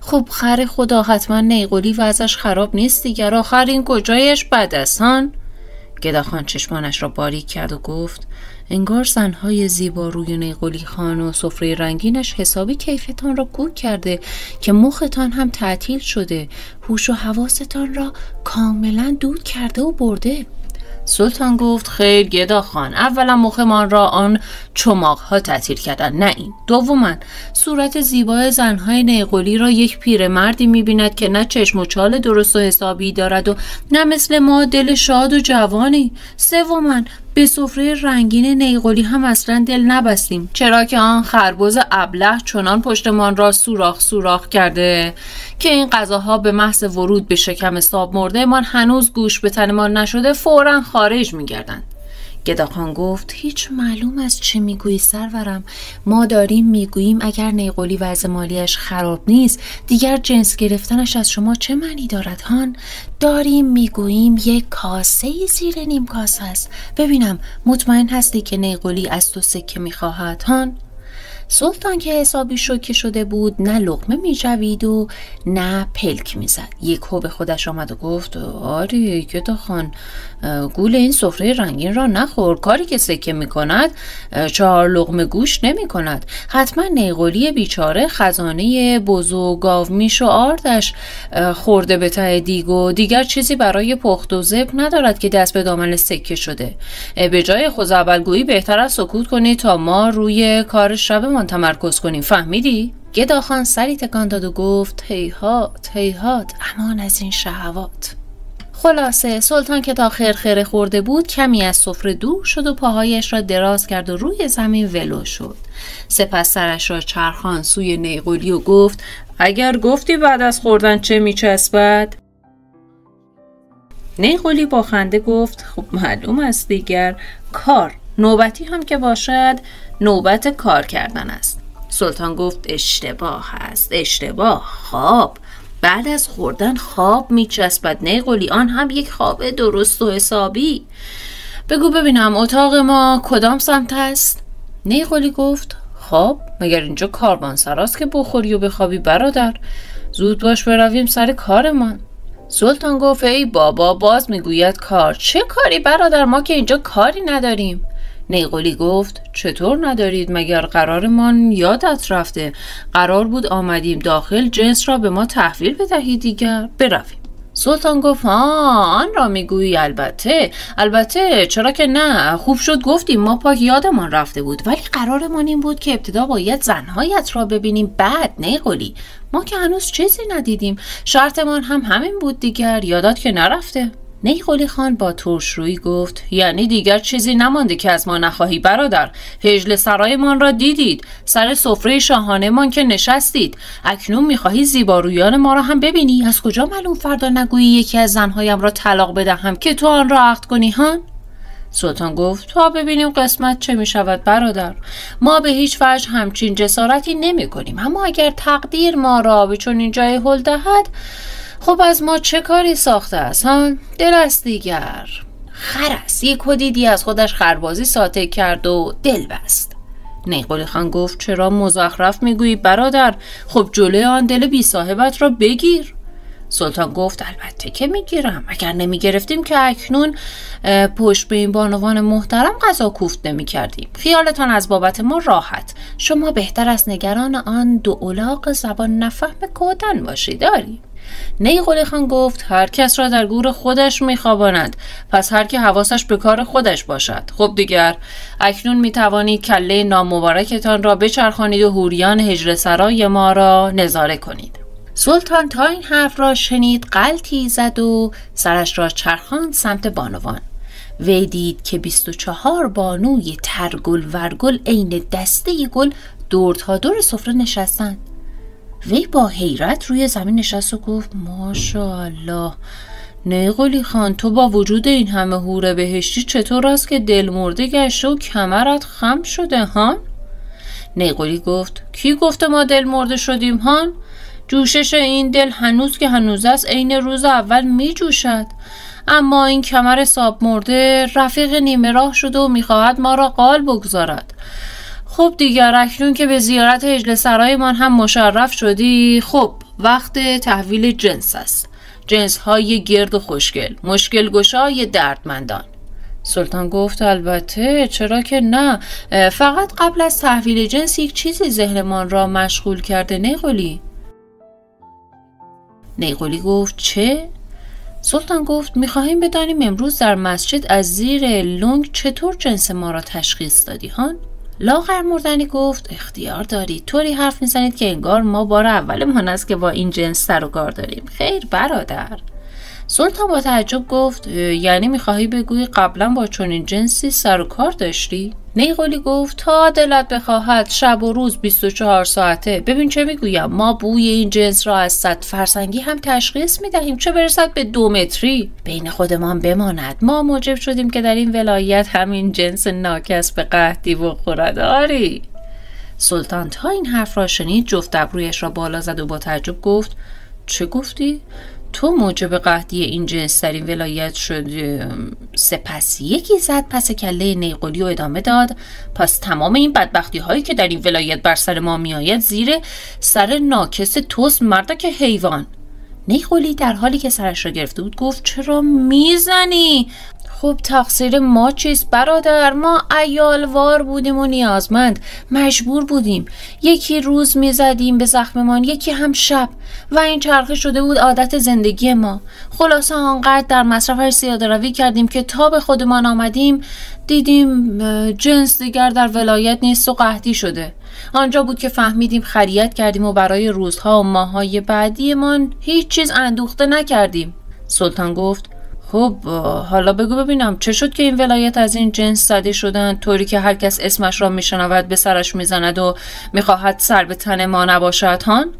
خب خر خدا، حتما نیقلی وضعش خراب نیست دیگر، آخر این کجایش بد است هان؟ گداخان چشمانش را باریک کرد و گفت انگار زنهای زیبا روی نیقلی خان و سفره رنگینش حسابی کیفتان را کور کرده که مختان هم تعطیل شده، هوش و حواستان را کاملا دود کرده و برده. سلطان گفت خیر گداخان، اولا مخمان را آن چماق ها تعطیل کردن، نه این. دوما صورت زیبای زنهای نیقلی را یک پیرمردی می‌بیند که نه چشم و چال درست و حسابی دارد و نه مثل ما دل شاد و جوانی. سوما به سفره رنگین نیقلی هم اصلا دل نبستیم، چرا که آن خربز ابله چنان پشتمان را سوراخ کرده که این غذاها به محض ورود به شکم ساب مرده من هنوز گوش به تنمان نشده فوراً خارج می‌گردند. گداخان گفت هیچ معلوم از چه میگویی سرورم. ما داریم میگوییم اگر نیقلی وضع مالیش خراب نیست دیگر جنس گرفتنش از شما چه معنی دارد هان؟ داریم میگوییم یک کاسه زیر نیم کاسه است. ببینم مطمئن هستی که نیقلی از تو سکه میخواهد هان؟ سلطان که حسابی شوکه شده بود نه لقمه می جوید و نه پلک می زد. یکو به خودش آمد و گفت آری گدا خان، گول این سفره رنگین را نخور. کاری که سکه می کند 4 لقمه گوش نمی کند. حتما نیقلی بیچاره خزانه بز و گاومیش و آردش خورده به ته دیگ و دیگر چیزی برای پخت و ذبح ندارد که دست به دامن سکه شده. به جای خوزعبلگویی بهتر است سکوت کنی تا ما روی کار شبمان تمرکز کنیم. فهمیدی؟ گداخان سری تکان داد و گفت هیهات هیهات، امان از این شهوات. خلاصه سلطان که تا خرخره خورده بود کمی از سفره دور شد و پاهایش را دراز کرد و روی زمین ولو شد. سپس سرش را چرخان سوی نیقلی و گفت اگر گفتی بعد از خوردن چه میچسبد؟ نیقلی با خنده گفت خب معلوم است دیگر، کار. نوبتی هم که باشد نوبت کار کردن است. سلطان گفت اشتباه است، اشتباه. خواب. بعد از خوردن خواب میچسبد نیقلی، آن هم یک خواب درست و حسابی. بگو ببینم اتاق ما کدام سمت است؟ نیقلی گفت خواب؟ مگر اینجا کاروانسراست که بخوری و بخوابی برادر؟ زود باش برویم سر کارمان. سلطان گفت ای بابا، باز میگوید کار. چه کاری برادر؟ ما که اینجا کاری نداریم. نیقلی گفت چطور ندارید؟ مگر قرارمان یادت رفته؟ قرار بود آمدیم داخل جنس را به ما تحویل بدهید دیگر برویم. سلطان گفت آن را میگویی؟ البته چرا که نه، خوب شد گفتیم، ما پاک یادمان رفته بود. ولی قرارمان این بود که ابتدا باید زنهایت را ببینیم بعد نیقلی. ما که هنوز چیزی ندیدیم، شرطمان هم همین بود دیگر، یادت که نرفته؟ نیقلی خان با ترشرویی گفت یعنی دیگر چیزی نمانده که از ما نخواهی برادر؟ هجل سرایمان را دیدید، سر سفره شاهانه مان که نشستید. اکنون میخواهی زیبارویان ما را هم ببینی؟ از کجا معلوم فردا نگویی یکی از زنهایم را طلاق بدهم که تو آن را عقد کنی هان؟ سلطان گفت تا ببینیم قسمت چه می شود برادر. ما به هیچ وجه همچین جسارتی نمی کنیم، اما اگر تقدیر ما را به چنین جای هل دهد، خب از ما چه کاری ساخته است ها؟ دل است دیگر. خرس یک دیدی از خودش خربازی ساطع کرد و دل بست. نیقلی خان گفت چرا مزخرف میگویی برادر؟ خب جلوی آن دل بی صاحبت را بگیر. سلطان گفت البته که میگیرم، اگر نمیگرفتیم که اکنون پشت به این بانوان محترم غذا کوفت نمیکردیم. خیالتان از بابت ما راحت. شما بهتر از نگران آن 2 الاغ زبان نفهم کودن باشید. داری؟ نیقلی خان گفت هر کس را در گور خودش میخواباند، پس هر کی حواسش به کار خودش باشد. خب دیگر اکنون میتوانید کله نامبارکتان را بچرخانید و حوریان هجر سرای ما را نظاره کنید. سلطان تا این حرف را شنید غلطی زد و سرش را چرخاند سمت بانوان. وی دید که 24 بانوی ترگل ورگل عین دسته گل دور تا دور سفره نشستند. وی با حیرت روی زمین نشست و گفت ماشاءالله. نیقلی خان تو با وجود این همه حور بهشتی چطور است که دل مرده گشته و کمرت خم شده هان؟ نیقلی گفت کی گفته ما دل مرده شدیم هان؟ جوشش این دل هنوز که هنوز است عین روز اول می جوشد، اما این کمر ساب مرده رفیق نیمه راه شده و میخواهد ما را قال بگذارد. خب دیگر اکنون که به زیارت هجل سرایمان هم مشرف شدی، خب وقت تحویل جنس است. جنس های گرد و خوشگل، مشکل گشای دردمندان. سلطان گفت البته چرا که نه، فقط قبل از تحویل جنس یک چیزی ذهنمان را مشغول کرده نیقلی. نیقلی گفت چه؟ سلطان گفت میخواهیم بدانیم امروز در مسجد از زیر لنگ چطور جنس ما را تشخیص دادی هان؟ لاغر مردنی گفت اختیار دارید، طوری حرف میزنید که انگار ما بار اولمان است که با این جنس سر و کار داریم. خیر برادر. سلطان با تعجب گفت یعنی میخواهی بگویی قبلا با چنین جنسی سر و کار داشتی؟ نیقلی گفت تا دلت بخواهد شب و روز 24 ساعته. ببین چه میگویم، ما بوی این جنس را از 100 فرسنگی هم تشخیص میدهیم، چه برسد به 2 متری. بین خودمان بماند، ما موجب شدیم که در این ولایت همین جنس ناکس به قحطی بخورد. آری. سلطان تا این حرف را شنید جفت ابرویش را بالا زد و با تعجب گفت چه گفتی؟ تو موجب قحطی این جنس در این ولایت شد. سپس یکی زد پس کله نیقلی و ادامه داد: پس تمام این بدبختی هایی که در این ولایت بر سر ما می آید زیر سر ناکس توست مردک حیوان. نیقلی در حالی که سرش را گرفته بود گفت: چرا میزنی؟ خب تقصیر ما چیست برادر؟ ما عیالوار بودیم و نیازمند، مجبور بودیم. یکی روز میزدیم به زخممان، یکی هم شب، و این چرخه شده بود عادت زندگی ما. خلاصه آنقدر در مصرفش زیاده روی کردیم که تا به خودمان آمدیم دیدیم جنس دیگر در ولایت نیست و قحطی شده. آنجا بود که فهمیدیم خریت کردیم و برای روزها و ماههای بعدیمان هیچ چیز اندوخته نکردیم. سلطان گفت: خب حالا بگو ببینم چه شد که این ولایت از این جنس زده شدن، طوری که هر کس اسمش را میشنود به سرش میزند و میخواهد سر به تن ما نباشد هان؟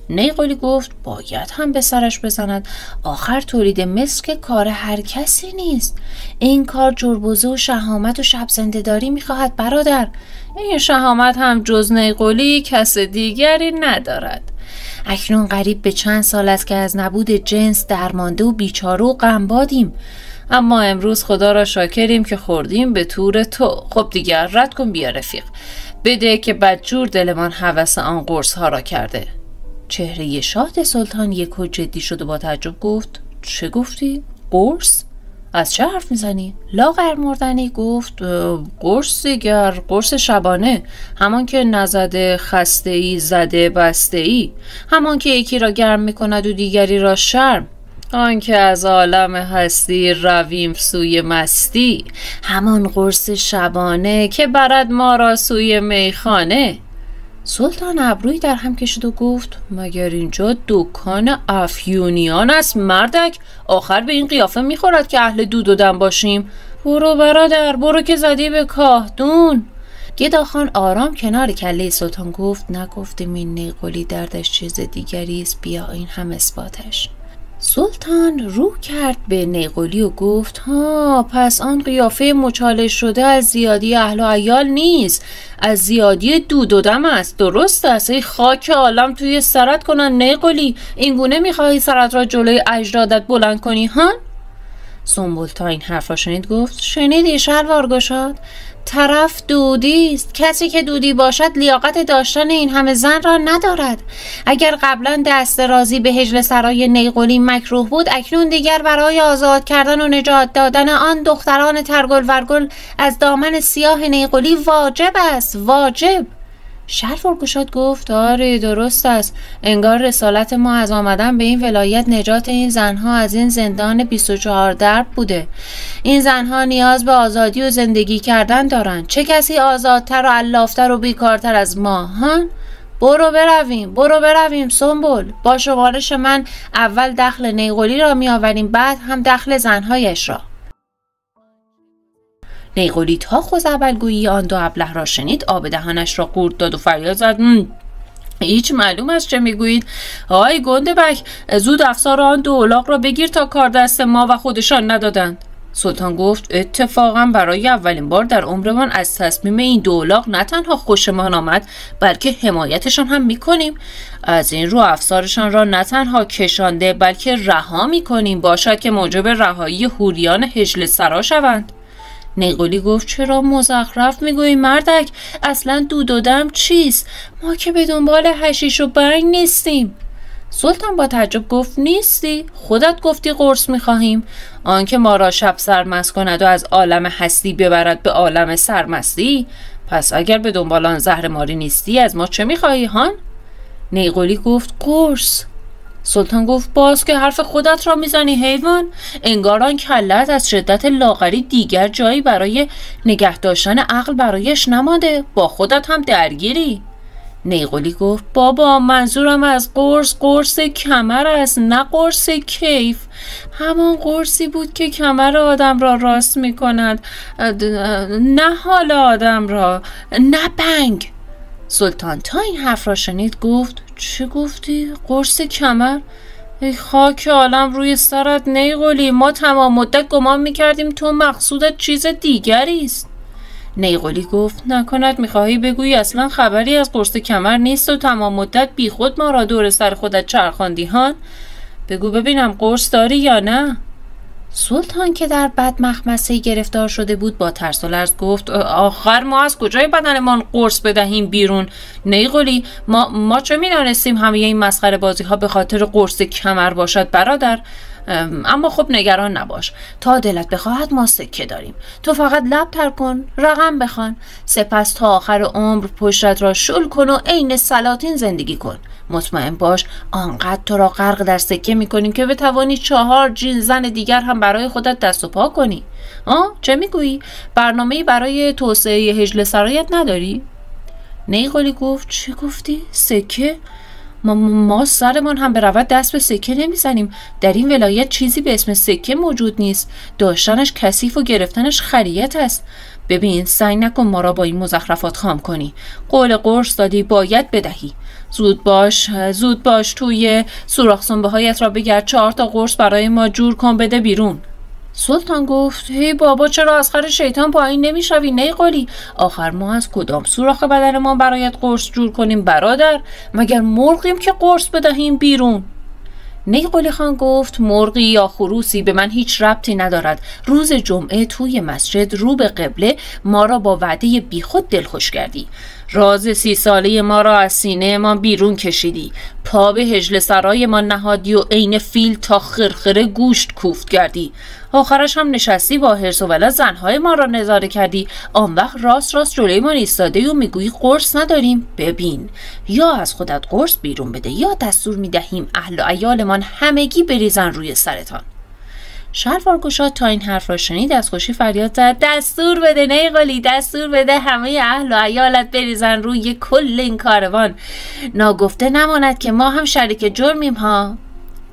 نیقلی گفت: باید هم به سرش بزند. آخر تولید مصر که کار هر کسی نیست. این کار جربوزه و شهامت و شب زنده‌داری میخواهد برادر. این شهامت هم جز نیقلی کس دیگری ندارد. اکنون قریب به چند سال است که از نبود جنس درمانده و بیچاره و غمبادیم، اما امروز خدا را شاکریم که خوردیم به تور تو. خب دیگر رد کن بیا رفیق، بده که بدجور دلمان هوس آن قرص ها را کرده. چهره شاه سلطان یکو جدی شد و با تعجب گفت: چه گفتی؟ قرص؟ از چه حرف میزنی؟ لاغر مردنی گفت: قرص دیگر، قرص شبانه، همان که نزده خسته‌ای زده بسته‌ای، همان که یکی را گرم میکند و دیگری را شرم، آن که از عالم هستی رویم سوی مستی، همان قرص شبانه که برد ما را سوی میخانه. سلطان ابروی در هم کشید و گفت: مگر اینجا دکان افیونیان است مردک؟ آخر به این قیافه میخورد که اهل دود و دم باشیم؟ برو برادر، برو که زدی به کاهدون. گداخان آرام کنار کله سلطان گفت: نگفتیم این نیقلی دردش چیز دیگری است، بیا این هم اثباتش. سلطان رو کرد به نیقلی و گفت: ها، پس آن قیافه مچاله شده از زیادی اهل و عیال نیست، از زیادی دود و دم است. درست است. ای خاک عالم توی سرت کنن نیقلی، این گونه میخواهی سرت را جلوی اجدادت بلند کنی هان؟ سنبل تا این حرف را شنید گفت: شنیدی شلوار گشاد؟ طرف دودی است. کسی که دودی باشد لیاقت داشتن این همه زن را ندارد. اگر قبلا دست رازی به هجل سرای نیقلی مکروه بود، اکنون دیگر برای آزاد کردن و نجات دادن آن دختران ترگل ورگل از دامن سیاه نیقلی واجب است، واجب. شلوار گشاد گفت: آره درست است. انگار رسالت ما از آمدن به این ولایت نجات این زنها از این زندان 24 درب بوده. این زنها نیاز به آزادی و زندگی کردن دارند. چه کسی آزادتر و علافتر و بیکارتر از ما هان؟ برو برویم سنبل. با شمارش من اول دخل نیقلی را می آوریم، بعد هم دخل زنهایش را. نیقلی تا خزعبلگویی آن دو ابله را شنید آب دهانش را قورت داد و فریاد زد: هیچ معلوم است چه میگویید؟ آی گنده بک، زود افسار آن دو الاغ را بگیر تا کار دست ما و خودشان ندادند. سلطان گفت: اتفاقا برای اولین بار در عمرمان از تصمیم این دو الاغ نه تنها خوشمان آمد، بلکه حمایتشان هم میکنیم. از این رو افسارشان را نه تنها کشانده بلکه رها میکنیم، باشد که موجب رهایی حوریان هجل سرا شوند. نیقلی گفت: چرا مزخرف میگویی مردک؟ اصلا دود و دم چیست؟ ما که به دنبال حشیش و بنگ نیستیم. سلطان با تعجب گفت: نیستی؟ خودت گفتی قرص میخواهیم. آنکه ما را شب سرمست کند و از عالم هستی ببرد به عالم سرمستی. پس اگر به دنبال آن زهر ماری نیستی از ما چه میخواهی هان؟ نیقلی گفت: قرص. سلطان گفت: باز که حرف خودت را میزنی حیوان. انگار آن کلت از شدت لاغری دیگر جایی برای نگه داشتن عقل برایش نمانده، با خودت هم درگیری. نیقلی گفت: بابا منظورم از قرص کمر است، نه قرص کیف. همان قرصی بود که کمر آدم را راست میکند، نه حال آدم را، نه بنگ. سلطان تا این حرف را شنید گفت: چه گفتی؟ قرص کمر؟ ای خاک عالم روی سرت نیقلی، ما تمام مدت گمان میکردیم تو مقصودت چیز دیگری است. نیقلی گفت: نکند میخواهی بگویی اصلا خبری از قرص کمر نیست و تمام مدت بی خود ما را دور سر خودت چرخاندی هان؟ بگو ببینم قرص داری یا نه؟ سلطان که در بد مخمسه‌ای گرفتار شده بود با ترس و لرز گفت آخر ما از کجای بدنمان قرص بدهیم بیرون؟ نیقلی ما چه می‌دانستیم همه این مسخره بازی ها به خاطر قرص کمر باشد برادر؟ اما خب نگران نباش، تا دلت بخواهد ما سکه داریم. تو فقط لب تر کن، رقم بخوان، سپس تا آخر عمر پشتت را شل کن و عین سلاطین زندگی کن. مطمئن باش آنقدر تو را غرق در سکه میکنیم که بتوانی 4 جیل زن دیگر هم برای خودت دست و پا کنی. چه میگویی؟ برنامه‌ای برای توسعه هجله سرایت نداری؟ نیقلی گفت چه گفتی؟ سکه؟ ما سرمان هم به رود دست به سکه نمیزنیم. در این ولایت چیزی به اسم سکه موجود نیست. داشتنش کثیف و گرفتنش خریت است. ببین سعی نکن ما را با این مزخرفات خام کنی. قول قرص دادی، باید بدهی. زود باش توی سوراخ سنبه هایت را بگرد، 4 تا قرص برای ما جور کن بده بیرون. سلطان گفت هی بابا چرا از خر شیطان پایین نمیشوی نیقلی؟ آخر ما از کدام سوراخ بدن ما برایت قرص جور کنیم برادر؟ مگر مرغیم که قرص بدهیم بیرون؟ نیقلی خان گفت مرغی یا خروسی به من هیچ ربطی ندارد. روز جمعه توی مسجد رو به قبله ما را با وعده بیخود دلخوش کردی. راز 30 ساله ما را از سینه ما بیرون کشیدی. پا به هجله سرای ما نهادی و عین فیل تا خرخره گوشت کوفت کردی. آخرش هم نشستی با حرص و ولع زنهای ما را نظاره کردی. آن وقت راست جلوی ما ایستاده و میگویی قرص نداریم. ببین، یا از خودت قرص بیرون بده یا دستور میدهیم اهل و عیالمان همگی بریزن روی سرتان. شلوار گشاد تا این حرف را شنید از خوشی فریاد زد دستور بده نیقلی، دستور بده همه اهل و عیالت بریزن روی کل این کاروان. ناگفته نماند که ما هم شریک جرمیم ها.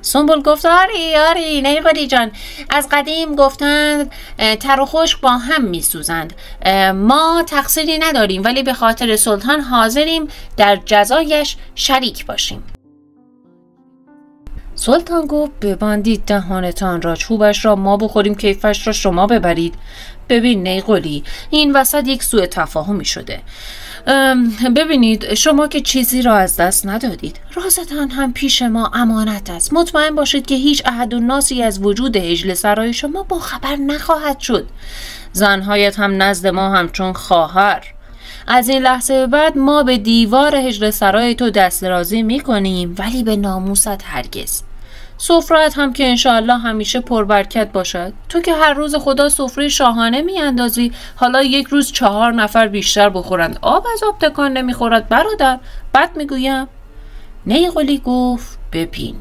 سنبل گفت آری نیقلی جان، از قدیم گفتند تر و خشک با هم می سوزند. ما تقصیری نداریم ولی به خاطر سلطان حاضریم در جزایش شریک باشیم. سلطان گفت ببندید دهانتان را، چوبش را ما بخوریم کیفش را شما ببرید. ببین نیقلی، این وسط یک سوء تفاهمی شده. ببینید شما که چیزی را از دست ندادید، رازتان هم پیش ما امانت است. مطمئن باشید که هیچ احد و ناسی از وجود هجله سرای شما با خبر نخواهد شد. زنهایت هم نزد ما همچون خواهر. از این لحظه به بعد ما به دیوار هجله سرای تو دست درازی می کنیم ولی به ناموست هرگز. سفره‌ات هم که انشاءالله همیشه پربرکت باشد. تو که هر روز خدا سفره شاهانه می اندازی، حالا یک روز 4 نفر بیشتر بخورند. آب از آب تکان نمی خورد برادر، بد می گویم. نیقلی گفت ببین،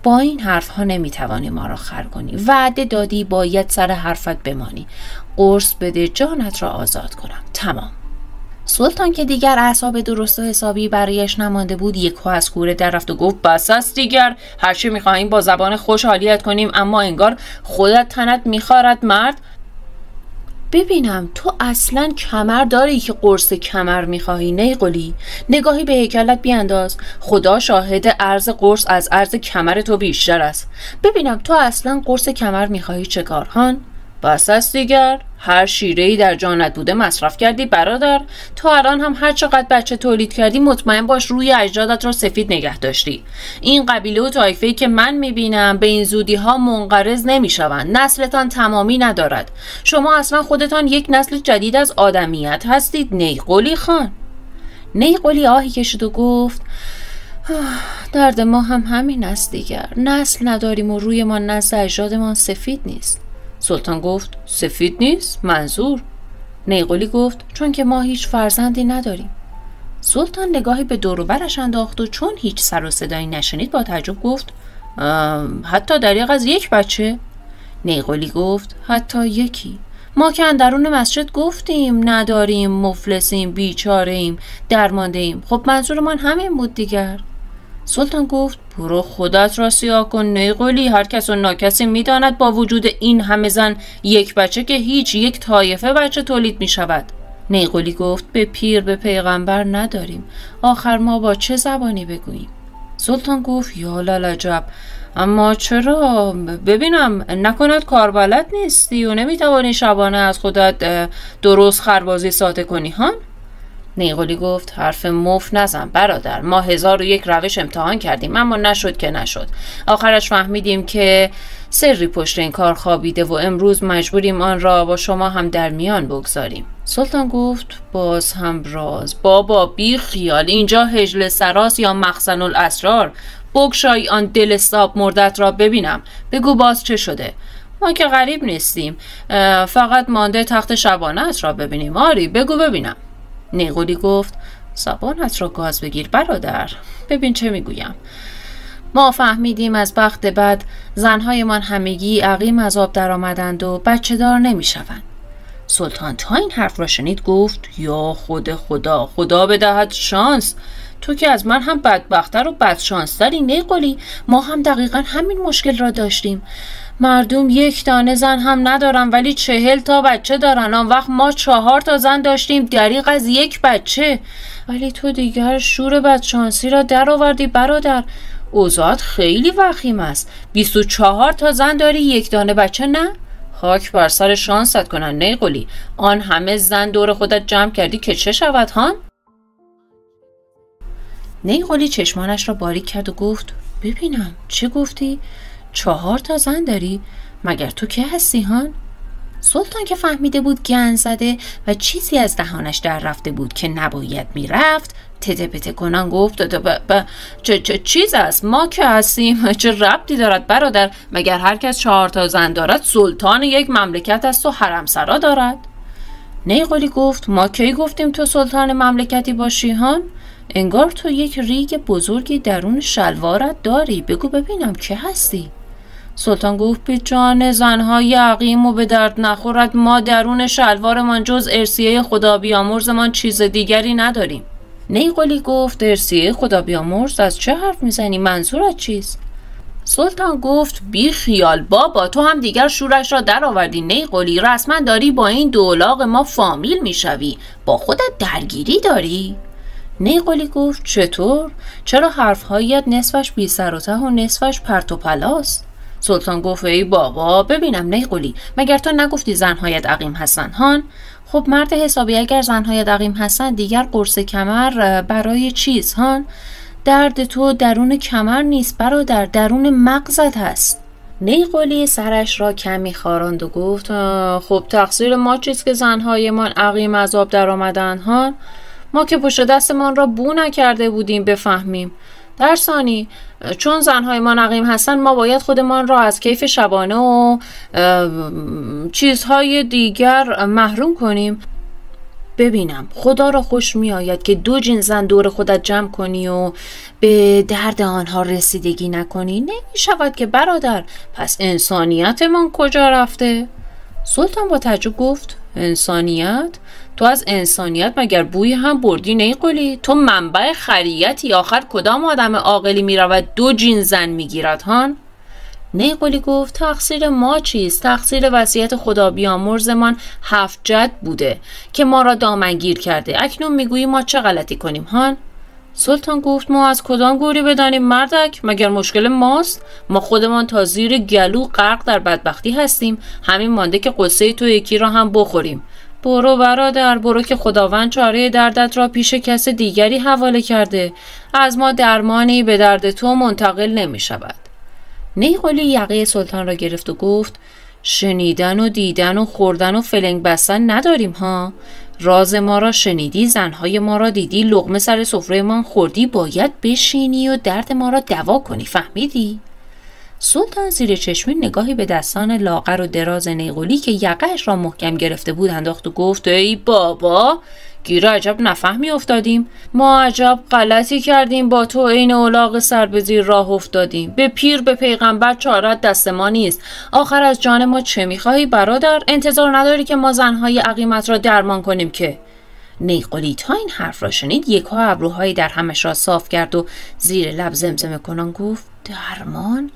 با این حرف ها نمی توانی ما را خر کنی. وعده دادی باید سر حرفت بمانی. قرص بده جانت را آزاد کنم. تمام. سلطان که دیگر اعصاب درست و حسابی برایش نمانده بود یکو از کوره در رفت و گفت بس است دیگر، هرچی میخواهیم با زبان خوش حالیت کنیم اما انگار خودت تنت میخارد مرد. ببینم تو اصلا کمر داری که قرص کمر میخواهی نیقلی؟ نگاهی به هیکلت بیانداز، خدا شاهد عرض قرص از عرض کمر تو بیشتر است. ببینم تو اصلا قرص کمر میخواهی چه کار هان؟ بس است دیگر، هر شیره‌ای در جانت بوده مصرف کردی برادر. تا الان هم هر چقدر بچه تولید کردی مطمئن باش روی اجدادت را سفید نگه داشتی. این قبیله و طایفه‌ای که من میبینم به این زودی ها منقرض نمیشوند. نسلتان تمامی ندارد. شما اصلا خودتان یک نسل جدید از آدمیت هستید نیقلی خان. نیقلی آهی کشید و گفت درد ما هم همین است دیگر. نسل نداریم و روی ما نسل اجدادمان سفید نیست. سلطان گفت سفید نیست؟ منظور؟ نیقلی گفت چون که ما هیچ فرزندی نداریم. سلطان نگاهی به دور و برش انداخت و چون هیچ سر و صدایی نشنید با تعجب گفت حتی دریغ از یک بچه؟ نیقلی گفت حتی یکی. ما که اندرون مسجد گفتیم نداریم، مفلسیم، بیچاره‌ایم، درمانده‌ایم. خب منظورمان همین بود دیگر. سلطان گفت برو خودت را سیاه کن نیقلی، هر کس و ناکسی میداند با وجود این همه زن یک بچه که هیچ یک طایفه بچه تولید می شود. نیقلی گفت به پیر به پیغمبر نداریم، آخر ما با چه زبانی بگوییم؟ سلطان گفت یا للعجب، اما چرا؟ ببینم نکند کار بلد نیستی و نمیتوانی شبانه از خودت درست خربازی ساته کنی هان؟ نیقلی گفت حرف مفت نزن برادر، ما 1001 روش امتحان کردیم اما نشد که نشد. آخرش فهمیدیم که سری پشت این کار خوابیده و امروز مجبوریم آن را با شما هم در میان بگذاریم. سلطان گفت باز هم راز. بابا بی خیال، اینجا حجل سراس یا مخزن الاسرار. بگشای آن دل ساب مردت را ببینم. بگو باز چه شده؟ ما که غریب نیستیم، فقط مانده تخت شبانت را ببینیم. آری بگو ببینم. نیقلی گفت زبانت را گاز بگیر برادر، ببین چه میگویم. ما فهمیدیم از بخت بعد زنهایمان همگی عقیم از آب در آمدند و بچه دار نمی شوند. سلطان تا این حرف را شنید گفت یا خود خدا بدهد شانس. تو که از من هم بدبختر و بدشانستری نیقلی. ما هم دقیقا همین مشکل را داشتیم. مردم 1 دانه زن هم ندارن ولی 40 تا بچه دارن. آن وقت ما 4 تا زن داشتیم دریغ از 1 بچه. ولی تو دیگر شور بدشانسی را در آوردی برادر. اوضاعت خیلی وخیم است. 24 تا زن داری 1 دانه بچه نه؟ خاک بر سر شانست کنن نیقلی. آن همه زن دور خودت جمع کردی که چه شود هان؟ نیقلی چشمانش را باریک کرد و گفت ببینم چه گفتی؟ 4 تا زن داری؟ مگر تو که هستی هان؟ سلطان که فهمیده بود گند زده و چیزی از دهانش در رفته بود که نباید میرفت، تته پته کنان گفت چه چیز است؟ ما که هستیم. چه ربطی دارد برادر؟ مگر هر کس 4 تا زن دارد سلطان یک مملکت است و حرمسرا دارد؟ نیقلی گفت ما کی گفتیم تو سلطان مملکتی باشی هان؟ انگار تو یک ریگ بزرگی درون شلوارت داری. بگو ببینم که هستی؟ سلطان گفت به جان زنهای عقیم و به درد نخورد، ما درون شلوارمان جز ارسیه خدا بیامرزمان چیز دیگری نداریم. نیقلی گفت ارسیه خدا بیامرز؟ از چه حرف میزنی؟ منظورت چیست؟ سلطان گفت بی خیال بابا، تو هم دیگر شورش را در آوردی نیقلی. رسما داری با این دولاغ ما فامیل میشوی. با خودت درگیری داری؟ نیقلی گفت چطور؟ چرا حرفهایت نصفش بی سر و ته و نصفش پرت و پلاست؟ سلطان گفت ای بابا ببینم نیقلی، مگر تو نگفتی زنهایت عقیم هستن هان؟ خب مرد حسابی اگر زنهایت عقیم هستن دیگر قرص کمر برای چیز هان؟ درد تو درون کمر نیست برادر، درون مغزت هست. نیقلی سرش را کمی خاراند و گفت خب تقصیر ما چیست که زنهایمان عقیم از آب در آمدن هان؟ ما که پشت دستمان را بو نکرده بودیم بفهمیم. در ثانی چون زنهای ما عقیم هستن ما باید خودمان را از کیف شبانه و چیزهای دیگر محروم کنیم. ببینم خدا را خوش می آید که 2 جین زن دور خودت جمع کنی و به درد آنها رسیدگی نکنی؟ نمی شود که برادر. پس انسانیتمان کجا رفته؟ سلطان با تعجب گفت انسانیت؟ تو از انسانیت مگر بوی هم بردی نیقلی؟ تو منبع خریتی. آخر کدام آدم عاقلی می رود 2 جین زن می گیرد هان؟ نیقلی گفت تقصیر ما چیست؟ تقصیر وصیت خدا بیامرزمان 7 جد بوده که ما را دامنگیر کرده. اکنون میگویی ما چه غلطی کنیم هان؟ سلطان گفت ما از کدام گوری بدانیم مردک؟ مگر مشکل ماست؟ ما خودمان تا زیر گلو غرق در بدبختی هستیم. همین مانده که قصه تو یکی را هم بخوریم. برو برادر، برو که خداوند چاره دردت را پیش کس دیگری حواله کرده. از ما درمانی به درد تو منتقل نمی شود. نیقلی یقه سلطان را گرفت و گفت شنیدن و دیدن و خوردن و فلنگ بستن نداریم ها. راز ما را شنیدی، زنهای ما را دیدی، لقمه سر سفره ما خوردی، باید بشینی و درد ما را دوا کنی. فهمیدی؟ سلطان زیر چشمی نگاهی به دستان لاغر و دراز نیقلی که یقه‌اش را محکم گرفته بود انداخت و گفت ای بابا، گیر عجب نفهمی افتادیم. ما عجب غلطی کردیم، با تو عین الاغ سر به زیر راه افتادیم. به پیر به پیغمبر چارت دست ما نیست. آخر از جان ما چه میخواهی برادر؟ انتظار نداری که ما زنهای عقیمت را درمان کنیم که؟ نیقلی تا این حرف را شنید یکها ابروهایی در همش را صاف کرد و زیر لب زمزمه کنان گفت درمان؟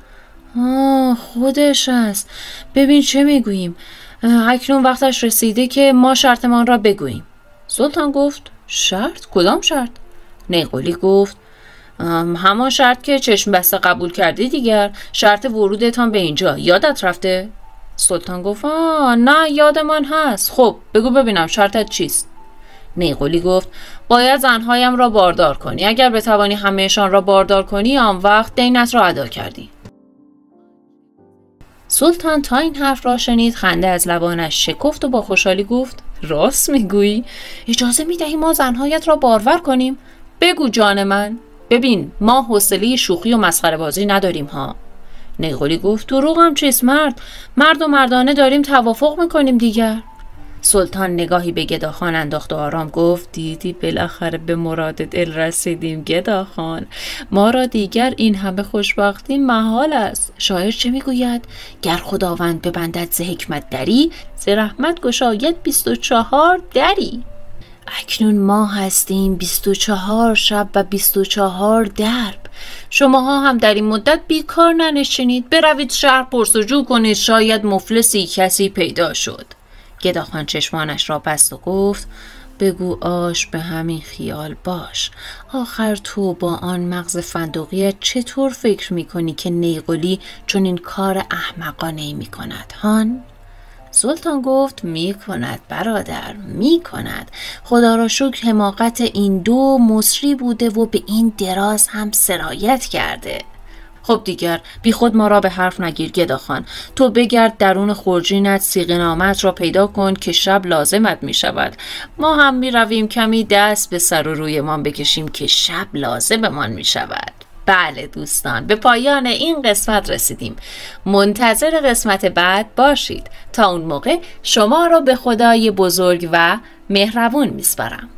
خودش است. ببین چه میگوییم. اکنون وقتش رسیده که ما شرطمان را بگوییم. سلطان گفت شرط؟ کدام شرط؟ نیقلی گفت همان شرط که چشم بسته قبول کردی دیگر. شرط ورودتان به اینجا یادت رفته؟ سلطان گفت نه یادمان هست. خب بگو ببینم شرطت چیست؟ نیقلی گفت باید زنهایم را باردار کنی. اگر بتوانی همهشان را باردار کنی آن وقت دینت را ادا کردی. سلطان تا این حرف را شنید خنده از لبانش شکفت و با خوشحالی گفت راست میگویی؟ اجازه میدهی ما زنهایت را بارور کنیم؟ بگو جان من. ببین ما حوصله شوخی و مسخره بازی نداریم ها. نیقلی گفت دروغم چیست مرد و مردانه داریم توافق میکنیم دیگر. سلطان نگاهی به گداخان انداخت و آرام گفت دیدی بالاخره به مراد دل رسیدیم گداخان. ما را دیگر این همه خوشبختی محال است. شاعر چه میگوید؟ گر خداوند ببندد ز حکمت دری، ز رحمت گشاید 24 دری. اکنون ما هستیم 24 شب و 24 درب. شماها هم در این مدت بیکار ننشینید. بروید شهر پرسجو کنید، شاید مفلسی کسی پیدا شد. گداخان چشمانش را بست و گفت بگو آش به همین خیال باش. آخر تو با آن مغز فندقیت چطور فکر میکنی که نیقلی چون این کار احمقانه‌ای میکند هان؟ سلطان گفت میکند برادر میکند. خدا را شکر حماقت این دو مصری بوده و به این دراز هم سرایت کرده. خب دیگر بی خود ما را به حرف نگیر گداخان. تو بگرد درون خورجینت صیغه نامت را پیدا کن که شب لازمت می شود. ما هم می رویم کمی دست به سر و رویمان بکشیم که شب لازممان می شود. بله دوستان، به پایان این قسمت رسیدیم. منتظر قسمت بعد باشید. تا اون موقع شما را به خدای بزرگ و مهربون میسپارم.